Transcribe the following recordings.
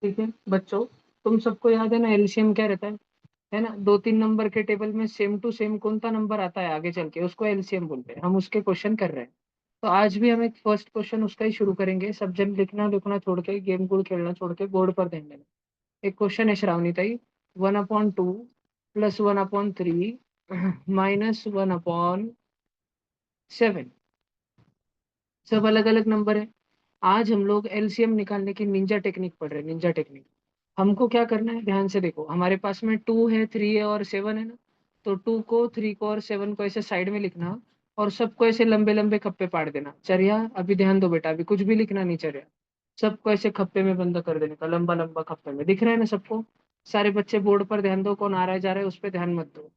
ठीक है बच्चों, तुम सबको याद है ना एलसीएम क्या रहता है ना? 2-3 नंबर के टेबल में सेम टू सेम कौन सा नंबर आता है आगे चल के, उसको एलसीएम बोलते हैं। हम उसके क्वेश्चन कर रहे हैं। तो आज भी हम एक फर्स्ट क्वेश्चन उसका ही शुरू करेंगे। सब जन लिखना लिखना छोड़ के, गेम गुड़ खेलना छोड़ के बोर्ड पर ध्यान देना। एक क्वेश्चन है श्रावणी ताई, 1/2 प्लस 1/3 माइनस 1/7, सब अलग अलग नंबर है। आज हम लोग एलसीएम निकालने की निंजा टेक्निक पढ़ रहे हैं, निंजा टेक्निक। हमको क्या करना है, ध्यान से देखो। हमारे पास में 2 है, 3 है और 7 है ना। तो 2 को, 3 को और 7 को ऐसे साइड में लिखना, और सबको ऐसे लंबे लंबे खप्पे पाड़ देना। चरिया अभी ध्यान दो बेटा, अभी कुछ भी लिखना नहीं चरिया। सबको ऐसे खप्पे में बंद कर देने का, लंबा लंबा खप्पे में। दिख रहा है ना सबको? सारे बच्चे बोर्ड पर ध्यान दो, कौन आ रहा है जा रहा है उस पर ध्यान मत दो।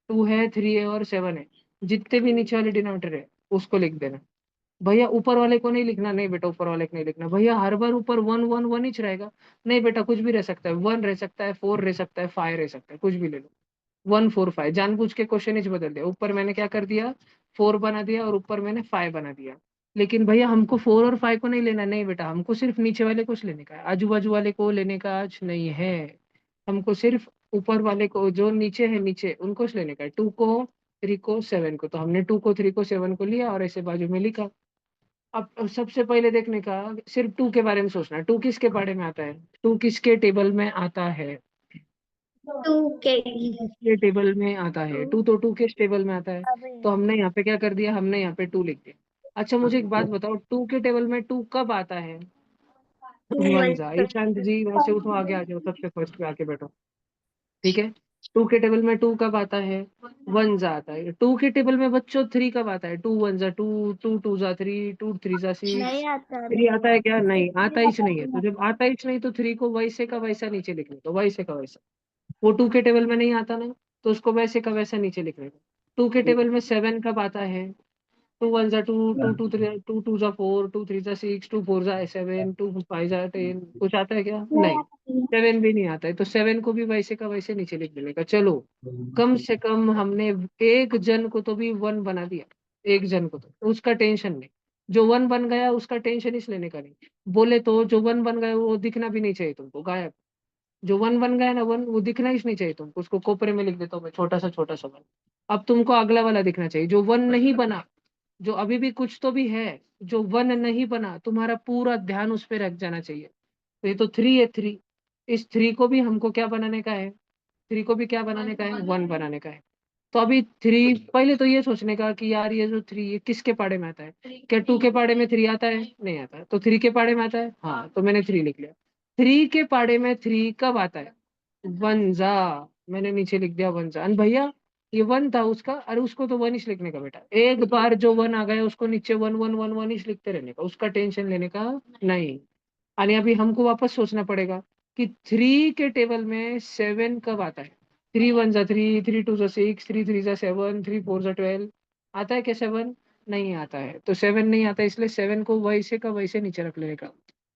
2 है, 3 है और 7 है, जितने भी नीचे वाले डिनोमिनेटर है उसको लिख देना। भैया ऊपर वाले को नहीं लिखना, नहीं बेटा ऊपर वाले को नहीं लिखना। भैया हर बार ऊपर वन वन वन ही रहेगा, नहीं बेटा कुछ भी रह सकता है। 1 रह सकता है, 4 रह सकता है, 5 रह सकता है, कुछ भी ले लो। 1 4 5 जानबूझ के क्वेश्चन ही बदल दिया। ऊपर मैंने क्या कर दिया, 4 बना दिया और ऊपर मैंने 5 बना दिया। लेकिन भैया हमको 4 और 5 को नहीं लेना, नहीं बेटा हमको सिर्फ नीचे वाले को लेने का है, आजू बाजू वाले को लेने का आज नहीं है। हमको सिर्फ ऊपर वाले को, जो नीचे है नीचे उनको लेने का है। 2 को, 3 को, 7 को। तो हमने 2 को, 3 को, 7 को लिया और ऐसे बाजू में लिखा। अब सबसे पहले देखने का, सिर्फ 2 के बारे में सोचना। 2 किसके बारे में आता है? 2 किसके टेबल में आता है? टू के 2 किसके टेबल में आता है? 2 किस टेबल में आता है? तो हमने यहाँ पे क्या कर दिया, हमने यहाँ पे 2 लिख दिया। अच्छा मुझे एक बात बताओ, 2 के टेबल में 2 कब आता है? वन जा। ईशांत जी वैसे उठो, आगे आ जाओ, सबसे फर्स्ट पे आके बैठो। ठीक है। 2 के टेबल में 2 कब आता है? 1 जा आता है। 2 के टेबल में बच्चों 3 कब आता है? 2 1 जा 2, 2 2 जा 3, 2 3 जा 6। नहीं आता 3 आता है क्या? नहीं आता ही नहीं है। तो जब आता ही नहीं तो 3 को वैसे का वैसा नीचे लिखने, तो वैसे का वैसा। वो 2 के टेबल में नहीं आता ना, तो उसको वैसे का वैसा नीचे लिखने का। 2 के टेबल में 7 कब आता है? 2 1 जा 2, 2 2 जा 4, 2 3 जा 6, 2 4 जा 7, 2 5 जा 10। कुछ आता है क्या? नहीं। 7 भी नहीं आता है, तो 7 को भी वैसे का वैसे नीचे लिख देने का। चलो, कम से कम हमने एक जन को तो भी 1 बना दिया। एक जन को तो उसका टेंशन नहीं। जो 1 बन गया उसका टेंशन इस लेने का नहीं। बोले तो जो 1 बन गया वो दिखना भी नहीं चाहिए तुमको, गायब। जो 1 बन गया ना, 1 वो दिखना ही नहीं चाहिए तुमको। उसको कोपरे में लिख देता हूँ मैं, छोटा सा 1। अब तुमको अगला वाला दिखना चाहिए, जो 1 नहीं बना। जो अभी भी कुछ तो भी है, जो 1 नहीं बना, तुम्हारा पूरा ध्यान उस पर रख जाना चाहिए। तो ये तो 3 है, 3। इस 3 को भी हमको क्या बनाने का है? 3 को भी क्या बनाने का है? 1 बनाने का है। तो अभी 3, पहले तो ये सोचने का कि यार ये जो 3 ये किसके पाड़े में आता है? क्या 2 के पाड़े में 3 आता है? नहीं आता है। तो 3 के पाड़े में आता है, हाँ, तो मैंने 3 लिख लिया। 3 के पाड़े में 3 कब आता है? 1 जा। मैंने नीचे लिख दिया 1 जा। अन भैया ये 1 था उसका, अरे उसको तो 1 लिखने का बेटा। एक बार जो 1 आ गया उसको नीचे 1 1 1 1 लिखते रहने का, उसका टेंशन लेने का नहीं। और अभी हमको वापस सोचना पड़ेगा कि 3 के टेबल में 7 कब आता है? 3 1 जा 3, 3 2 जा 6, 3 3 जा 7, 3 4 जा 12। आता है क्या 7? नहीं आता है। तो 7 नहीं आता, इसलिए 7 को वैसे का वैसे नीचे रख लेने का।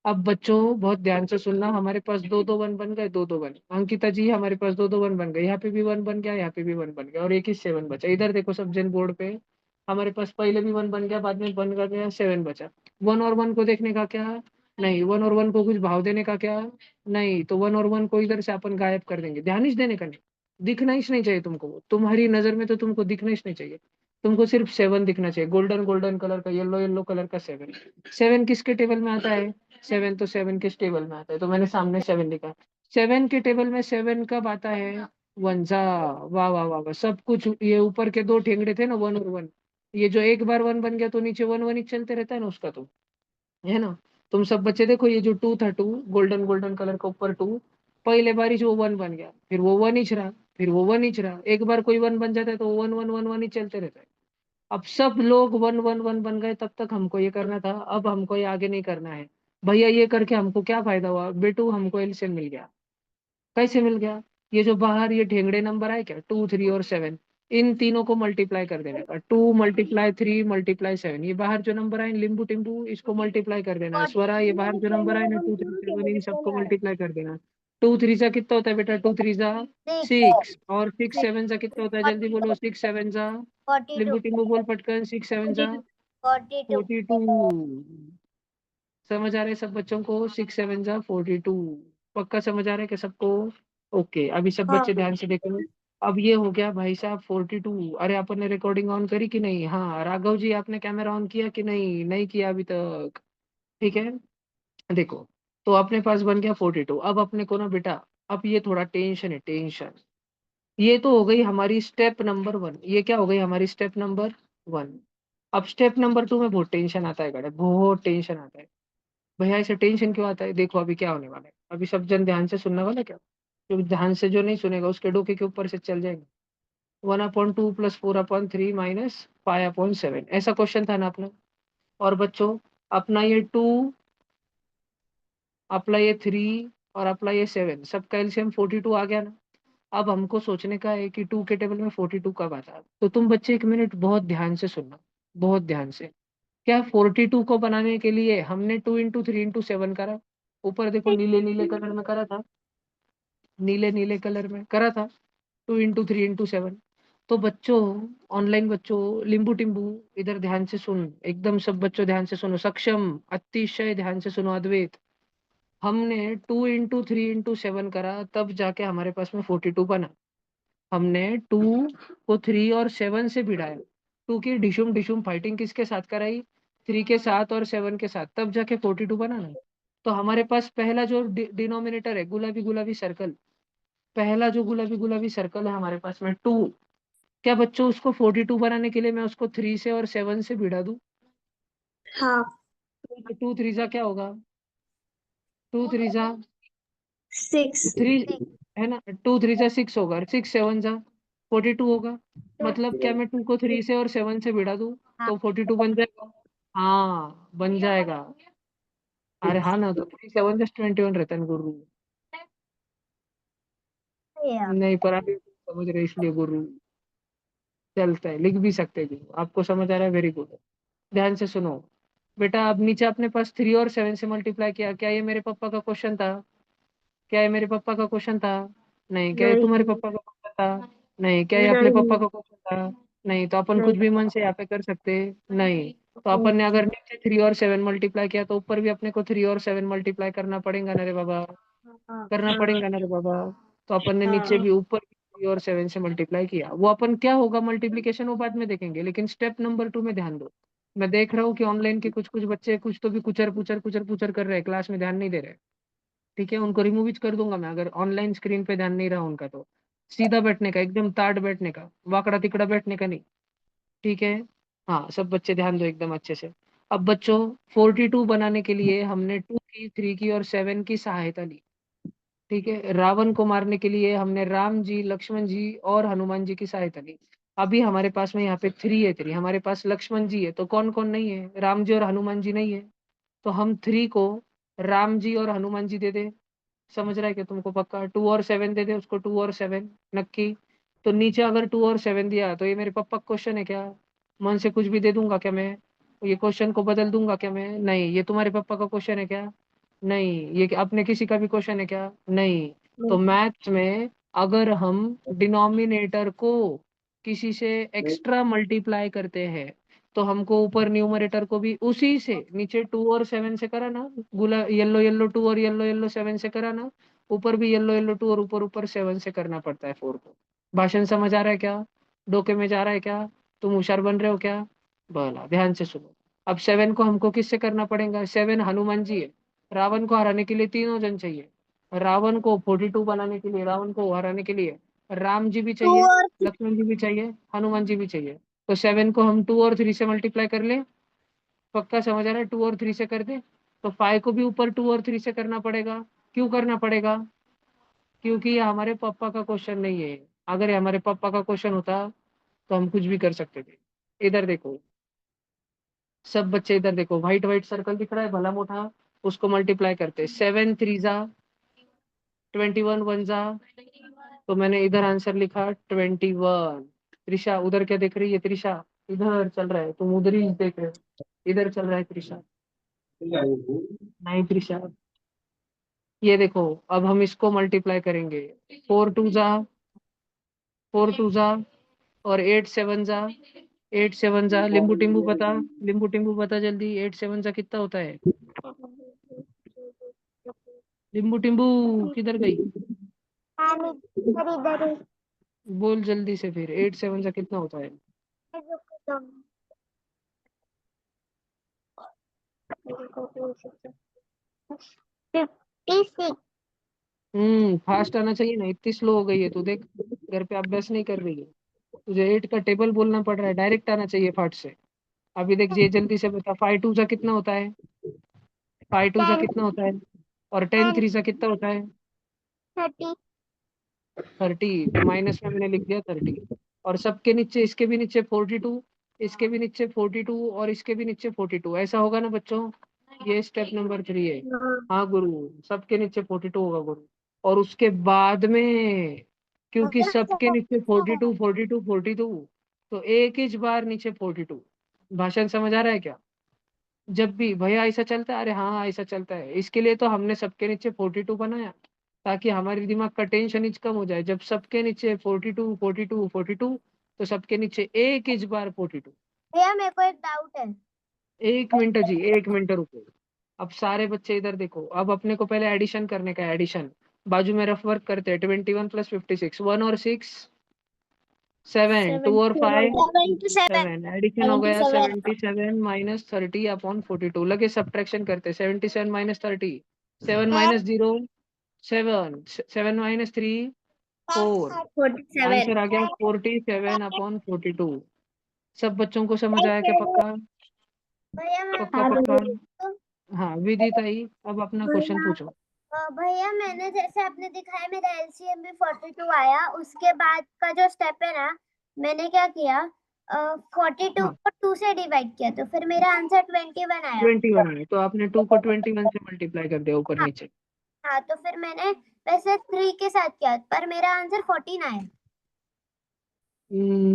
अब बच्चों बहुत ध्यान से सुनना, हमारे पास 2 2 1 बन गए, 2 2 1। अंकिता जी हमारे पास 2 2 1 बन गए, यहाँ पे भी 1 बन गया, यहाँ पे भी 1 बन गया, और एक ही 7 बचा। इधर देखो सब जन बोर्ड पे, हमारे पास पहले भी 1 बन गया, बाद में बन गया 7 बचा। 1 और 1 को देखने का क्या? नहीं। 1 और 1 को कुछ भाव देने का क्या? नहीं। तो 1 और 1 को इधर से अपन गायब कर देंगे, ध्यान ही देने का नहीं। दिखना ही नहीं चाहिए तुमको, तुम्हारी नजर में तो तुमको दिखना ही नहीं चाहिए। तुमको सिर्फ 7 दिखना चाहिए, गोल्डन गोल्डन कलर का, येलो येलो कलर का 7। 7 किसके टेबल में आता है? 7 तो 7 किस टेबल में आता है? तो मैंने सामने 7 लिखा। 7 के टेबल में 7 कब आता है? 1 जा। वाह वाह वाह वाह, सब कुछ। ये ऊपर के 2 ठेंगड़े थे ना, 1 और 1, ये जो एक बार 1 बन गया तो नीचे 1 1 ही चलते रहता है ना उसका, तो है ना? तुम सब बच्चे देखो, ये जो 2 था, 2 गोल्डन गोल्डन कलर का ऊपर 2, पहले बारिश वो 1 बन गया, फिर वो 1 ही रहा, फिर वो 1 ही रहा। एक बार कोई 1 बन जाता है तो 1 1 1 1 ही चलते रहता है। अब सब लोग 1 1 1 बन गए, तब तक हमको ये करना था, अब हमको ये आगे नहीं करना है। भैया ये करके हमको क्या फायदा हुआ बेटू? हमको एलसीएम मिल गया। कैसे मिल गया? ये जो बाहर ये ढेंगड़े नंबर आए क्या, 2 3 और 7, इन तीनों को मल्टीप्लाई कर देने का। 2 × 3 × 7, ये बाहर जो नंबर आए लिंबू टिम्बू, इसको मल्टीप्लाई कर देना है। स्वरा ये बाहर जो नंबर आए ना 2 3 7, इन सबको मल्टीप्लाई कर देना। 2 3 जा कितना होता है बेटा? 2 3 जा 6, और 6 7 जा कितना होता है? जल्दी बोलो, 6 7 जा, 42 लिंबू टिम्बू बोल पटकन, 6 7 जा 42 42। समझ आ रहे सब बच्चों को? 6 7 जा 42। पक्का समझ आ रहा है कि सबको? ओके, अभी सब हाँ बच्चे ध्यान से देखो। अब ये हो गया भाई साहब 42। अरे अपन ने रिकॉर्डिंग ऑन करी कि नहीं? हाँ राघव जी, आपने कैमरा ऑन किया कि नहीं? नहीं किया अभी तक। ठीक है, देखो। तो अपने पास बन गया 42। अब अपने को ना बेटा, अब ये थोड़ा टेंशन है, टेंशन। ये तो हो गई हमारी स्टेप नंबर 1। ये क्या हो गई हमारी स्टेप नंबर 1। अब स्टेप नंबर 2 में बहुत टेंशन आता है गड़े, बहुत टेंशन आता है। भैया इसे टेंशन क्यों आता है? देखो अभी क्या होने वाला है, अभी सब जन ध्यान से सुनने वाला क्या। जो ध्यान से जो नहीं सुनेगा उसके डोके के ऊपर से चल जाएगा। 1/2 प्लस 4/3 माइनस 5/7, ऐसा क्वेश्चन था ना अपना। और बच्चों, अपना ये 2, अपना ये 3 और अपना ये 7, सब कैल्शियम 42 आ गया ना। अब हमको सोचने का है कि 2 के टेबल में 42 कब आता है। तो तुम बच्चे 1 मिनट बहुत ध्यान से सुनना, बहुत ध्यान से। क्या 42 को बनाने के लिए हमने 2 × 3 × 7 करा? ऊपर देखो नीले नीले कलर में करा था, नीले नीले कलर में करा था। 2 × 3 × 7। तो बच्चों, ऑनलाइन बच्चों, लिंबू टिम्बू, इधर ध्यान से सुन, एकदम सब बच्चों ध्यान से सुनो, सक्षम अतिशय ध्यान से सुनो, अद्वैत। हमने 2 × 3 × 7 करा, तब जाके हमारे पास में 42 बना। हमने 2 को 3 और 7 से भिड़ाया। 2 की डिशुम डिशुम फाइटिंग किसके साथ कराई? 3 के साथ और 7 के साथ, तब जाके 42 बना ना। तो हमारे पास पहला जो डिनोमिनेटर है, गुलाबी गुलाबी सर्कल, पहला जो गुलाबी गुलाबी सर्कल है हमारे पास में 2। क्या बच्चों, उसको 42 बनाने के लिए मैं उसको 3 से और 7 से भिड़ा दूं? हाँ। तो 2 3 जा क्या होगा? 2 3 जा 6। 3 है ना, 2 3 जा 6 होगा, 6 7 जा 42 होगा। मतलब क्या मैं 2 को 3 से और 7 से भिड़ा दूं हाँ। तो 42 बन जाएगा? हाँ बन जाएगा। अरे हाँ ना, तो 3 7 जस्ट 21 रहता है गुरु। नहीं पर आप समझ रहे इसलिए गुरु चलता है, लिख भी सकते हैं गुरु, आपको समझ आ रहा है, वेरी गुड। ध्यान से सुनो बेटा। अब नीचे अपने पास 3 और 7 से मल्टीप्लाई किया, क्या ये मेरे पापा का क्वेश्चन था? क्या ये मेरे पापा का क्वेश्चन था? नहीं। क्या ये तुम्हारे नहीं। पापा का क्वेश्चन था? नहीं। क्या ये अपने पापा नहीं। का क्वेश्चन था? नहीं। तो अपन कुछ नहीं। भी मन से यहाँ पे कर सकते? नहीं। तो अपन ने अगर नीचे 3 और 7 मल्टीप्लाई किया, तो ऊपर भी अपने को 3 और 7 मल्टीप्लाई करना पड़ेगा ना रे बाबा, हाँ। करना हाँ। पड़ेगा ना रे बाबा। तो अपन ने नीचे हाँ। भी ऊपर भी 3 और 7 से मल्टीप्लाई किया। वो अपन क्या होगा मल्टीप्लीकेशन, वो बाद में देखेंगे, लेकिन स्टेप नंबर 2 में ध्यान दो। मैं देख रहा हूँ कि ऑनलाइन के कुछ कुछ बच्चे कुछ तो भी कुचर पुचर कुचर पुचर कर रहे हैं, क्लास में ध्यान नहीं दे रहे। ठीक है, उनको रिमूव ही कर दूंगा मैं, अगर ऑनलाइन स्क्रीन पे ध्यान नहीं रहा उनका तो। सीधा बैठने का, एकदम ताड़ बैठने का, वाकड़ा तिकड़ा बैठने का नहीं। ठीक है। हाँ सब बच्चे ध्यान दो एकदम अच्छे से। अब बच्चों, 42 बनाने के लिए हमने 2 की, 3 की और 7 की सहायता ली। ठीक है। रावण को मारने के लिए हमने राम जी, लक्ष्मण जी और हनुमान जी की सहायता ली। अभी हमारे पास में यहाँ पे 3 है, 3 हमारे पास लक्ष्मण जी है, तो कौन कौन नहीं है? राम जी और हनुमान जी नहीं है। तो हम 3 को राम जी और हनुमान जी दे दे। समझ रहा है कि तुमको? पक्का 2 और 7 दे दे उसको, 2 और 7 नक्की। तो नीचे अगर 2 और 7 दिया तो ये मेरे पापा का क्वेश्चन है क्या? मन से कुछ भी दे दूंगा क्या मैं? ये क्वेश्चन को बदल दूंगा क्या मैं? नहीं। ये तुम्हारे पापा का क्वेश्चन है क्या? नहीं। ये अपने किसी का भी क्वेश्चन है क्या? नहीं। तो मैथ्स में अगर हम डिनोमिनेटर को किसी से एक्स्ट्रा मल्टीप्लाई करते हैं, तो हमको ऊपर न्यूमरेटर को भी उसी से, नीचे 2 और 7 से करा ना, गुला येलो येलो 2 और येलो येलो 7 से करा ना, ऊपर भी येलो येलो 2 और ऊपर ऊपर 7 से करना पड़ता है 4 को। भाषण समझ आ रहा है क्या? डोके में जा रहा है क्या? तुम होशियार बन रहे हो क्या? बोला ध्यान से सुनो। अब 7 को हमको किससे करना पड़ेगा? 7 हनुमान जी है। रावण को हराने के लिए तीनों जन चाहिए। रावण को 42 बनाने के लिए, रावण को हराने के लिए राम जी भी टू चाहिए, और लक्ष्मण जी भी चाहिए, हनुमान जी भी चाहिए। तो 7 को हम 2 और 3 से मल्टीप्लाई कर ले। पक्का समझ आ रहा है? 2 और 3 से कर दे। तो 5 को भी ऊपर 2 और 3 से करना पड़ेगा। क्यों करना पड़ेगा? क्योंकि ये हमारे पापा का क्वेश्चन नहीं है। अगर ये हमारे पापा का क्वेश्चन होता तो हम कुछ भी कर सकते थे। इधर देखो, सब बच्चे इधर देखो, व्हाइट व्हाइट सर्कल दिख रहा है भला मोटा, उसको मल्टीप्लाई करते 7 3 जा 21 1 जा। तो मैंने इधर आंसर लिखा 21। त्रिशा उधर क्या देख रही है? त्रिशा इधर चल रहा है, तुम उधर ही देख रहे हो। इधर चल रहा है त्रिशा। नहीं त्रिशा, ये देखो। अब हम इसको मल्टीप्लाई करेंगे। 4 2 जा 4 2 जा और 8 7 जा 8 7 जा। लिंबू टिम्बू बता, लिंबू टिम्बू बता जल्दी, 8 7 जा कितना होता है? टिम्बू टिम्बू किधर गई? इधर ही। बोल जल्दी से फिर 8 7 का कितना होता है? फास्ट आना चाहिए ना, इतनी स्लो हो गई है तू देख। घर पे अभ्यास नहीं कर रही है, तुझे 8 का टेबल बोलना पड़ रहा है, डायरेक्ट आना चाहिए फाट से। अभी देख ये जल्दी से बता, 5 2 जा कितना होता है? 5 2 जा कितना होता है? और 10 3 जा कितना होता है? 30। 30, तो माइनस में मैंने लिख दिया 30। और सबके नीचे, इसके भी नीचे 42, इसके भी नीचे 42 और इसके भी नीचे 42, ऐसा होगा ना बच्चों? ये स्टेप नंबर 3 है। हाँ गुरु, सबके नीचे 42 होगा गुरु। और उसके बाद में, क्योंकि सबके नीचे 42 42 42, तो एक ही बार नीचे 42। भाषण समझ आ रहा है क्या? जब भी भैया ऐसा चलता है, अरे हाँ हाँ ऐसा चलता है, इसके लिए तो हमने सबके नीचे 42 बनाया, ताकि हमारे दिमाग का टेंशन इच कम हो जाए। जब सबके नीचे 42 42 42, तो सबके नीचे एक इच बार 42। भैया मेरे को एक डाउट है। 1 मिनट जी, 1 मिनट रुको। अब सारे बच्चे इधर देखो, अब अपने को पहले एडिशन करने का है, एडिशन। बाजू में रफ वर्क करते हैं। 21 + 56, 1 और 6 7, 2 और 5 77। 7, एडिशन हो गया 77 माइनस 30 अपॉन 42। लगे सब्ट्रैक्शन करते, 77 माइनस 30, 7 माइनस 0 7, 7 माइनस 3 4, 47। आंसर आ गया 47 अपॉन 42। सब बच्चों को समझ आया क्या? पक्का? भैया मैं पक्का पक्का। तो हाँ विदिता ही, अब अपना क्वेश्चन भैया पूछो। भैया मैंने जैसे आपने दिखाया मेरा एलसीएम भी 42 आया, उसके बाद का जो स्टेप है ना, मैंने क्या किया, 42 हाँ को 2 से डिवाइड किया तो फिर मेरा आंसर 21 आया। 21 है, तो आपने 2 को 21 से मल्टीप्लाई कर दिया ऊपर हाँ, नीचे। हाँ तो फिर मैंने वैसे 3 के साथ किया पर मेरा आंसर 14 आया।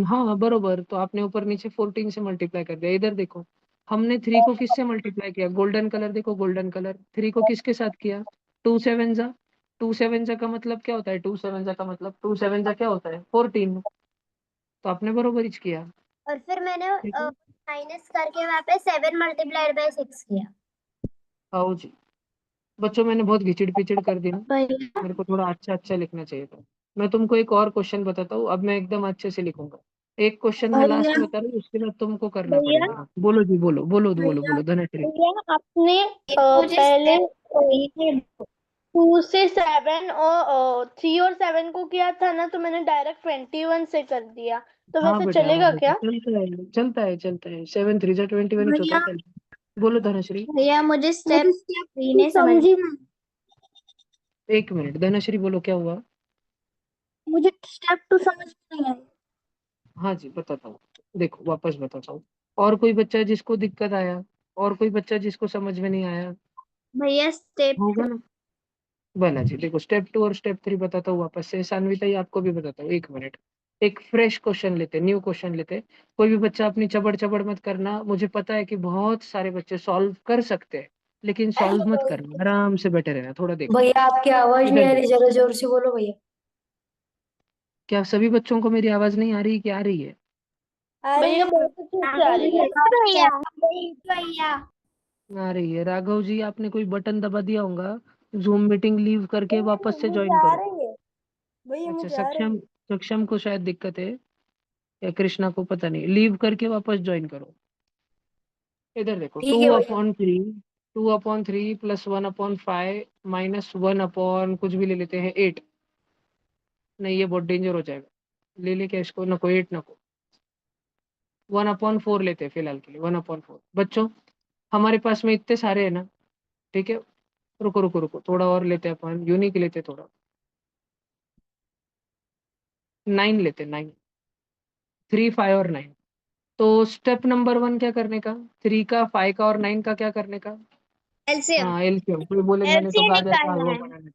हाँ बरोबर, तो आपने ऊपर नीचे 14 से मल्टीप्लाई कर दिया। इधर देखो, हमने 3 को किससे मल्टीप्लाई किया? गोल्डन कलर देखो, गोल्डन कलर 3 को किसके साथ किया? 2 7 जा। 2 7 जा का मतलब क्या होता है? 2 7 जा का मतलब, 2 7 जा क्या होता है? 14। तो आपने बरोबर ही किया। और फिर मैंने ठीक है, माइनस करके वहां पे 7 मल्टीप्लाइड बाय 6 किया। आओ जी। बच्चों मैंने बहुत घिचड़ पिचड़ कर दी ना, भैया मेरे को थोड़ा अच्छा अच्छा लिखना चाहिए था। मैं तुमको एक और क्वेश्चन बताता हूँ, अब मैं एकदम अच्छे से लिखूंगा। एक क्वेश्चन मैं भैया लास्ट बता रहा हूँ, उसके बाद तुमको करना भैया पड़ेगा। बोलो जी, बोलो बोलो बोलो भैया बोलो धनश्री। भैया आपने पहले 2 से 7 और 3 और 7 को किया था ना, तो मैंने डायरेक्ट 21 से कर दिया, तो हाँ वैसे बेटा, हाँ चलेगा बेटा, क्या? चलता है चलता है चलता है, 7 3 जा 21 ही होता भैया है, चलता है। बोलो धनश्री। भैया मुझे स्टेप 3 नहीं समझ एक मिनट धनश्री, बोलो क्या हुआ? मुझे स्टेप 2 समझ में नहीं आया। हाँ जी बताता हूँ, देखो वापस बताता हूँ। और कोई बच्चा जिसको दिक्कत आया? और कोई बच्चा जिसको समझ में नहीं आया? भैया स्टेप होगा ना। बना जी, देखो स्टेप 2 और स्टेप 3 बताता हूँ वापस से, सान्विता ही आपको भी बताता हूँ। 1 मिनट, एक फ्रेश क्वेश्चन लेते, न्यू क्वेश्चन लेते। कोई भी बच्चा अपनी चबड़ चबड़ मत करना, मुझे पता है कि बहुत सारे बच्चे सॉल्व कर सकते हैं, लेकिन सॉल्व मत करना, आराम से बैठे रहना, थोड़ा देखो। भैया आपकी आवाज नहीं इधर आ रही, देखो, जरा जोर से बोलो भैया। क्या सभी बच्चों को मेरी आवाज नहीं आ रही? क्या आ रही है? आ रही भैया है। बहुत अच्छे से आ रही है। भैया भैया आ रही है। राघव जी, आपने कोई बटन दबा दिया होगा, जूम मीटिंग लीव करके वापस से मुझे ज्वाइन आ करो। रही है भैया, अच्छा, मुझे आ रही सक्षम, है। सक्षम को शायद दिक्कत है, या कृष्णा को, पता नहीं, लीव करके वापस ज्वाइन करो। इधर देखो, ठीक टू है भैया। अपॉन थ्री 2/3 + 1/5 माइनस 1 अपॉन कुछ भी ले लेते हैं 8। नहीं ये बहुत डेंजर हो जाएगा, ले लेके इसको, नको 8 नको, 1/4 लेते हैं फिलहाल के लिए, 1/4। बच्चों हमारे पास में इतने सारे हैं ना, ठीक है। रुको रुको रुको, थोड़ा और लेते हैं अपन, यूनिक लेते हैं थोड़ा। 9 लेते हैं, 9, 3 5 और 9। तो स्टेप नंबर 1 क्या करने का? 3 का, 5 का और 9 का क्या करने का? एलसीएम हाँ एलसीएम, कोई बोले मैंने तो एलसीएम गाजर का निकालना हलवा है। बनाना है।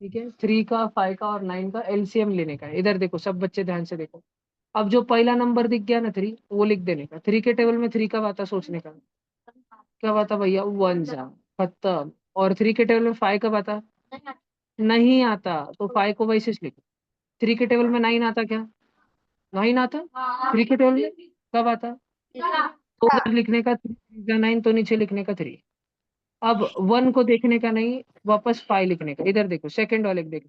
ठीक है, 3 का, 5 का और 9 का एलसीएम लेने का है। इधर देखो सब बच्चे ध्यान से देखो। अब जो पहला नंबर दिख गया ना 3, वो लिख देने का। 3 के टेबल में 3 का आता, सोचने का क्या आता भैया? 1 जा, खत्म। और 3 के टेबल में 5 कब आता? नहीं आता, तो 5 को वैसे लिख। 3 के टेबल में 9 आता क्या? 9 आता 3 के टेबल में, कब आता? तो उधर लिखने का 3 9, तो नीचे लिखने का 3। अब 1 को देखने का नहीं, वापस 5 लिखने का। इधर देखो सेकंड वाले को देखो,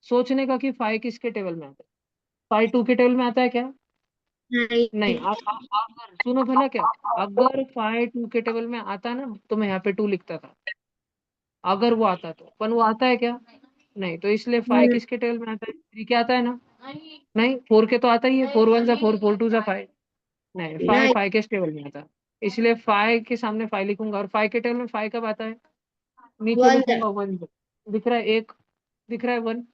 सोचने का कि 5 किसके टेबल में आता है। 5 2 के टेबल में आता है क्या? नहीं। नहीं। अगर सुनो भला, क्या अगर 5 2 के टेबल में आता ना तो मैं यहाँ पे 2 लिखता था, अगर वो आता तो। पर वो आता है क्या? नहीं। तो इसलिए 5 किसके टेबल में आता है? 3 के आता है ना? नहीं। 4 के तो आता ही है, 4 1 जा 4, 4 2 जा 5। नहीं, 5 नहीं। 5 के टेबल में आता है, इसलिए 5 के सामने 5 लिखूंगा। और 5 के टेबल में 5 कब आता है? नीचे वन लिखूंगा 1। दिख रहा है एक, दिख रहा है 1।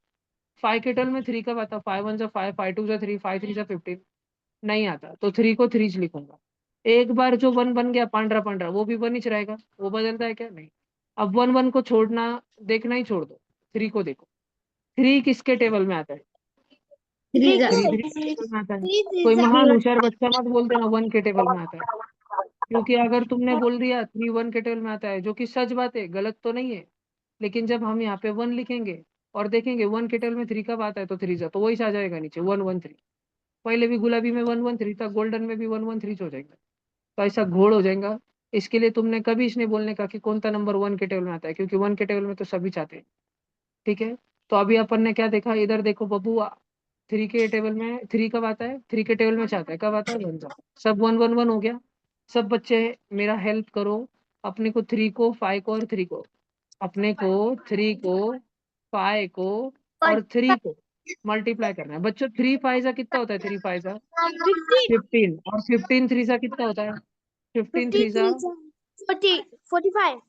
5 के टेबल में 3 कब आता है? 5 1 जा 5, 5 2 जा 3, 5 3 जा 15। नहीं आता, तो 3 को 3 लिखूंगा। एक बार जो 1 बन गया पांड्रा पांड्रा, वो भी 1 ही रहेगा। वो बदलता है क्या? नहीं। अब 1 1 को छोड़ना, देखना ही छोड़ दो, 3 को देखो। 3 किसके टेबल में आता है? थ्री 3 3 के टेबल में आता है। कोई महान होशियार बच्चा मत बोल देना 1 के टेबल में आता है, क्योंकि अगर तुमने बोल दिया 3 1 के टेबल में आता है, जो कि सच बात है, गलत तो नहीं है, लेकिन जब हम यहाँ पे 1 लिखेंगे और देखेंगे 1 के टेबल में 3 कब आता है, तो 3 जा तो वही आ जाएगा नीचे 1 1 3। पहले भी गुलाबी में 1 1 3 था, गोल्डन में भी 1 1 3 हो जाएगा। तो ऐसा घोड़ हो जाएगा। इसके लिए तुमने कभी इसने बोलने का कि कौन सा नंबर 1 के टेबल में आता है, क्योंकि 1 के टेबल में तो सभी चाहते हैं। ठीक है। तो अभी अपन ने क्या देखा, इधर देखो बबू, 3 के टेबल में 3 कब आता है? 3 के टेबल में चाहता है कब आता है? 1 जा। सब 1 1 1 हो गया। सब बच्चे मेरा हेल्प करो, अपने को 3 को 5 को और 3 को, अपने को 3 को 5 को और 3 को मल्टीप्लाई करना है बच्चों। 3 5 जा कितना होता है? 3 5 जा 15, और 15 3 जा कितना होता है? 15 3 जा 45।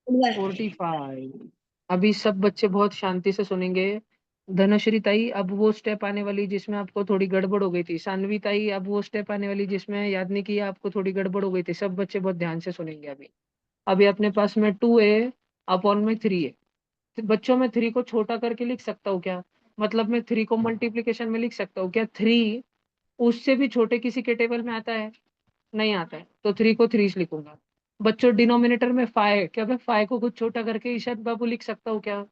45। अभी सब बच्चे बहुत शांति से सुनेंगे। धनश्री ताई, अब वो स्टेप आने वाली जिसमें आपको थोड़ी गड़बड़ हो गई थी। सानवी ताई, अब वो स्टेप आने वाली जिसमें याद नहीं किया, आपको थोड़ी गड़बड़ हो गई थी। सब बच्चे बहुत ध्यान से सुनेंगे अभी। अभी अपने पास में 2 है, अपॉन में 3 है। तो बच्चों में 3 को छोटा करके लिख सकता हूँ क्या? मतलब मैं 3 को मल्टीप्लीकेशन में लिख सकता हूँ क्या? 3 उससे भी छोटे किसी के टेबल में आता है? नहीं आता है, तो 3 को 3 लिखूंगा। बच्चों डिनोमिनेटर में 5 है क्या? मैं 5 को कुछ छोटा करके ईशान बाबू लिख सकता हूँ क्या?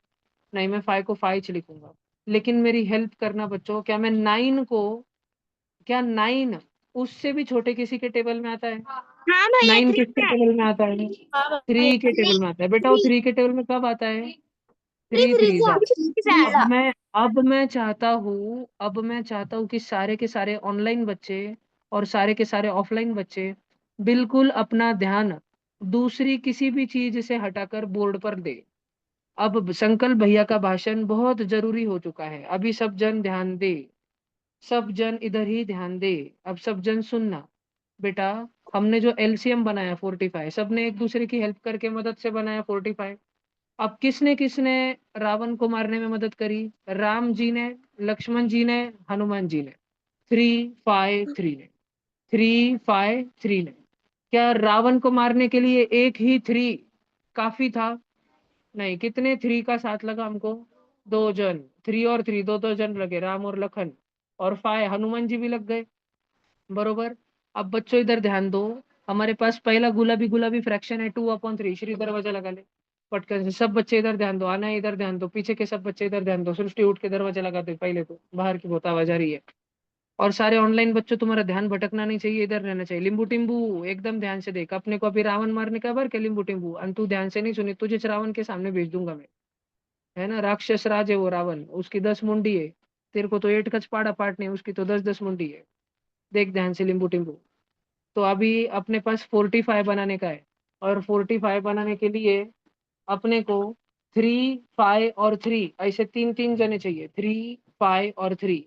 नहीं, मैं 5 को 5 लिखूंगा। लेकिन मेरी हेल्प करना बच्चों, क्या मैं 9 को, क्या 9 उससे भी छोटे किसी के टेबल में आता है? हाँ भैया 9 थ्री किसके है। टेबल में आता है? हाँ भैया 3 के टेबल में आता है बेटा। वो 3 के टेबल में कब आता है? थ्री 3 थ्री 3 जा। जा अब मैं चाहता हूँ कि सारे के सारे ऑनलाइन बच्चे और सारे के सारे ऑफलाइन बच्चे बिल्कुल अपना ध्यान दूसरी किसी भी चीज से हटाकर बोर्ड पर दे। अब संकल्प भैया का भाषण बहुत जरूरी हो चुका है, अभी सब जन ध्यान दे। सब जन इधर ही ध्यान दे। अब सब जन सुनना बेटा। हमने जो एलसीएम बनाया 45, सबने एक दूसरे की हेल्प करके मदद से बनाया 45। अब किसने किसने रावण को मारने में मदद करी? राम जी ने, लक्ष्मण जी ने, हनुमान जी ने। 3 5 3 ने, 3 5 3 ने। क्या रावण को मारने के लिए एक ही 3 काफी था? नहीं। कितने 3 का साथ लगा हमको? 2 जन। 3 और 3, 2 2 जन लगे, राम और लखन। और 5 हनुमान जी भी लग गए। बरोबर। अब बच्चों इधर ध्यान दो। हमारे पास पहला गुलाबी गुलाबी फ्रैक्शन है 2/3। श्री दरवाजा लगा ले पटकन से। सब बच्चे इधर ध्यान दो, आना है इधर ध्यान दो, पीछे के सब बच्चे इधर ध्यान दो। सृष्टि उठ के दरवाजा लगा दे पहले तो, बाहर की बहुत आवाज आ रही है। और सारे ऑनलाइन बच्चों, तुम्हारा ध्यान भटकना नहीं चाहिए, इधर रहना चाहिए। लिंबू टिम्बू एकदम ध्यान से देख, अपने को अभी रावण मारने का बार क्या? लिंबू टिम्बू, और तू ध्यान से नहीं सुनी, तुझे रावण के सामने भेज दूंगा मैं। है ना, राक्षस राज है वो रावण, उसकी 10 मुंडी है। तेरे को तो 8 गज पाड़ा पाटने, उसकी तो 10 10 मुंडी है। देख ध्यान से लिंबू टिम्बू। तो अभी अपने पास 45 बनाने का है, और 45 बनाने के लिए अपने को 3 5 और 3 ऐसे 3 3 जने चाहिए। 3 5 और 3,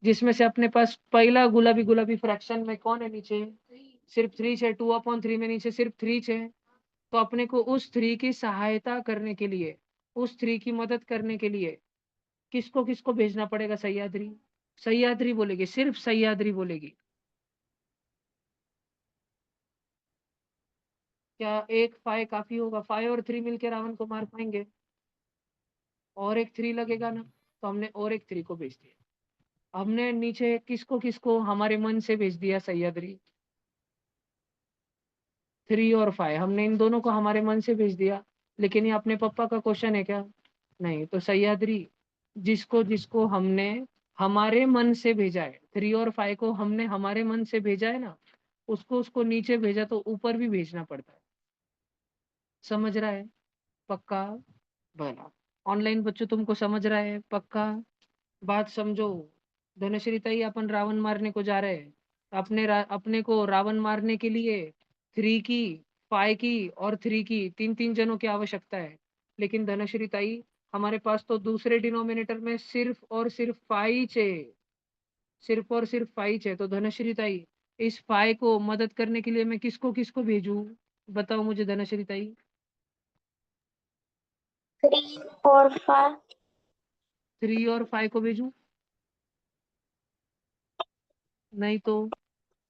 जिसमें से अपने पास पहला गुलाबी गुलाबी फ्रैक्शन में कौन है नीचे? सिर्फ 3 है। 2/3 में नीचे सिर्फ 3 है। तो अपने को उस 3 की सहायता करने के लिए, उस 3 की मदद करने के लिए किसको किसको भेजना पड़ेगा? सह्याद्री। सह्याद्री बोलेगी, सिर्फ सह्याद्री बोलेगी। क्या एक 5 काफी होगा? 5 और 3 मिलकर रावण को मार पाएंगे? और एक 3 लगेगा ना, तो हमने और एक 3 को भेज दिया। हमने नीचे किसको किसको हमारे मन से भेज दिया? सह्याद्री। 3 और 5 हमने इन दोनों को हमारे मन से भेज दिया। लेकिन ये अपने पापा का क्वेश्चन है क्या? नहीं। तो सह्याद्री, जिसको जिसको हमने हमारे मन से भेजा है, 3 और 5 को हमने हमारे मन से भेजा है ना, उसको उसको नीचे भेजा तो ऊपर भी भेजना पड़ता है। समझ रहा है पक्का? भला ऑनलाइन बच्चों तुमको समझ रहा है पक्का? बात समझो। धनश्री ताई, अपन रावण मारने को जा रहे हैं। अपने को रावण मारने के लिए 3 की, 5 की और 3 की, 3 जनों की आवश्यकता है। लेकिन धनश्री ताई, हमारे पास तो दूसरे डिनोमिनेटर में सिर्फ और सिर्फ 5 है। सिर्फ और सिर्फ 5 है। तो धनश्री ताई, इस 5 को मदद करने के लिए मैं किसको किसको भेजूं? बताओ मुझे धनश्री ताई। 3 और 5। 3 और 5 को भेजूं? नहीं तो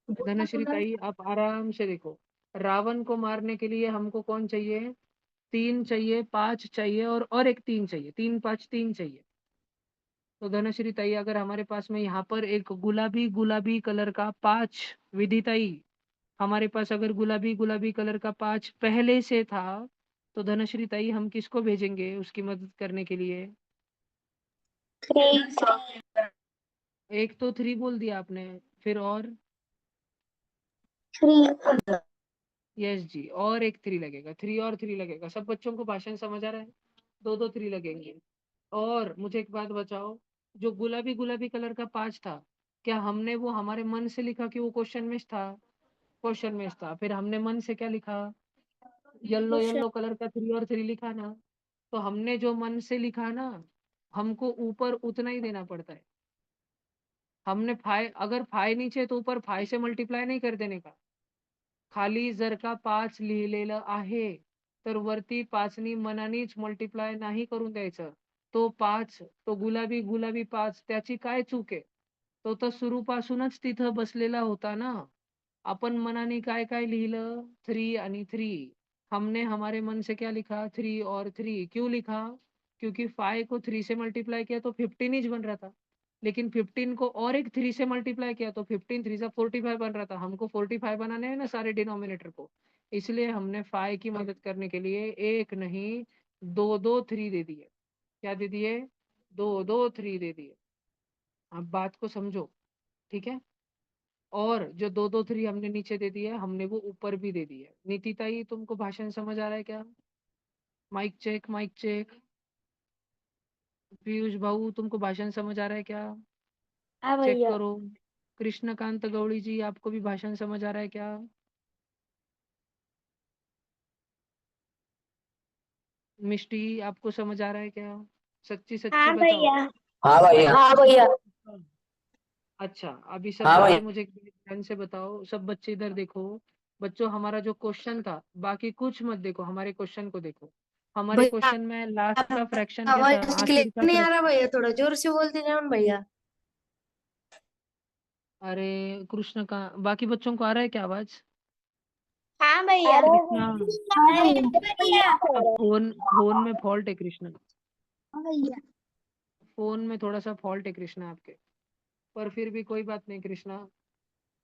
धनश्री ताई, आप आराम से देखो। रावण को मारने के लिए हमको कौन चाहिए? 3 चाहिए, 5 चाहिए और एक 3 चाहिए। 3 5 3 चाहिए। तो धनश्री ताई, अगर हमारे पास में यहाँ पर एक गुलाबी गुलाबी कलर का 5, विधि ताई, हमारे पास अगर गुलाबी गुलाबी कलर का 5 पहले से था, तो धनश्री ताई हम किसको भेजेंगे उसकी मदद करने के लिए? 3 एक तो 3 बोल दिया आपने, फिर और? 3 यस जी, और एक 3 लगेगा। 3 और 3 लगेगा। सब बच्चों को भाषण समझ आ रहा है? 2 3 लगेंगे। और मुझे एक बात बताओ, जो गुलाबी गुलाबी कलर का 5 था, क्या हमने वो हमारे मन से लिखा कि वो क्वेश्चन में था? क्वेश्चन में था। फिर हमने मन से क्या लिखा? येलो येलो कलर का 3 और 3 लिखा ना। तो हमने जो मन से लिखा ना, हमको ऊपर उतना ही देना पड़ता है। हमने फाय, अगर फाय नीचे तो ऊपर फाय से मल्टीप्लाय नाही कर देणे का. खाली जर का 5 लिहिलेलं आहे, तर वरती 5नी मनानेच मल्टिप्लाय नाही करून द्यायचं. तो 5, तो गुलाबी गुलाबी 5, त्याची काय चूक आहे? तो तर सुरूपासूनच तिथं बसलेला होता ना. अपन मनाने काय काय लिहिलं? 3 आणि 3. हमने हमारे मन से क्या लिखा? 3 और 3. क्यों लिखा? क्योंकि 5 को 3 से मल्टीप्लाई किया तो 15 ही बन रहा था. लेकिन 15 को और एक 3 से मल्टीप्लाई किया तो 15 3 जा 45 बन रहा था. हमको 45 बनाने हैं ना सारे डिनोमिनेटर को. इसलिए हमने 5 की मदद करने के लिए एक नहीं, दो दो 3 दे दिए. क्या दे दिए? दो दो 3 दे दिए. अब बात को समझो. ठीक है. और जो दो दो 3 हमने नीचे दे दिए, हमने वो ऊपर भी दे दिए. नीतिताई, तुमको भाषण समझ आ रहा है क्या? Mic check, mic check. Piyush भाऊ, तुमको भाषण समझ आ रहा है क्या? हाँ चेक भैया। करो. कृष्णकांत गौड़ी जी, आपको भी भाषण समझ आ रहा है क्या? मिष्टी, आपको समझ आ रहा है क्या? सच्ची सच्ची हाँ बताओ. भैया। हाँ भैया। हाँ भैया। अच्छा, अभी सब हाँ बच्चे भैया। मुझे एक मिनट ध्यान से बताओ. सब बच्चे इधर देखो. बच्चों, हमारा जो क्वेश्चन था, बाकी कुछ मत देखो, हमारे क्वेश्चन को देखो. हमारे भैया क्वेश्चन में लास्ट का फ्रैक्शन क्या था? आवाज आखिर क्लियर का नहीं आ रहा फ्रैक्शन. भैया, थोड़ा जोर से बोल दीजिए ना भैया। अरे कृष्ण का, बाकी बच्चों को आ रहा है क्या आवाज? हाँ भैया। कृष्णा, अरे भैया। अब फोन फोन में फॉल्ट है कृष्णा. हाँ भैया। फोन में थोड़ा सा फॉल्ट है कृष्णा आपके. पर फिर भी कोई बात नहीं कृष्णा.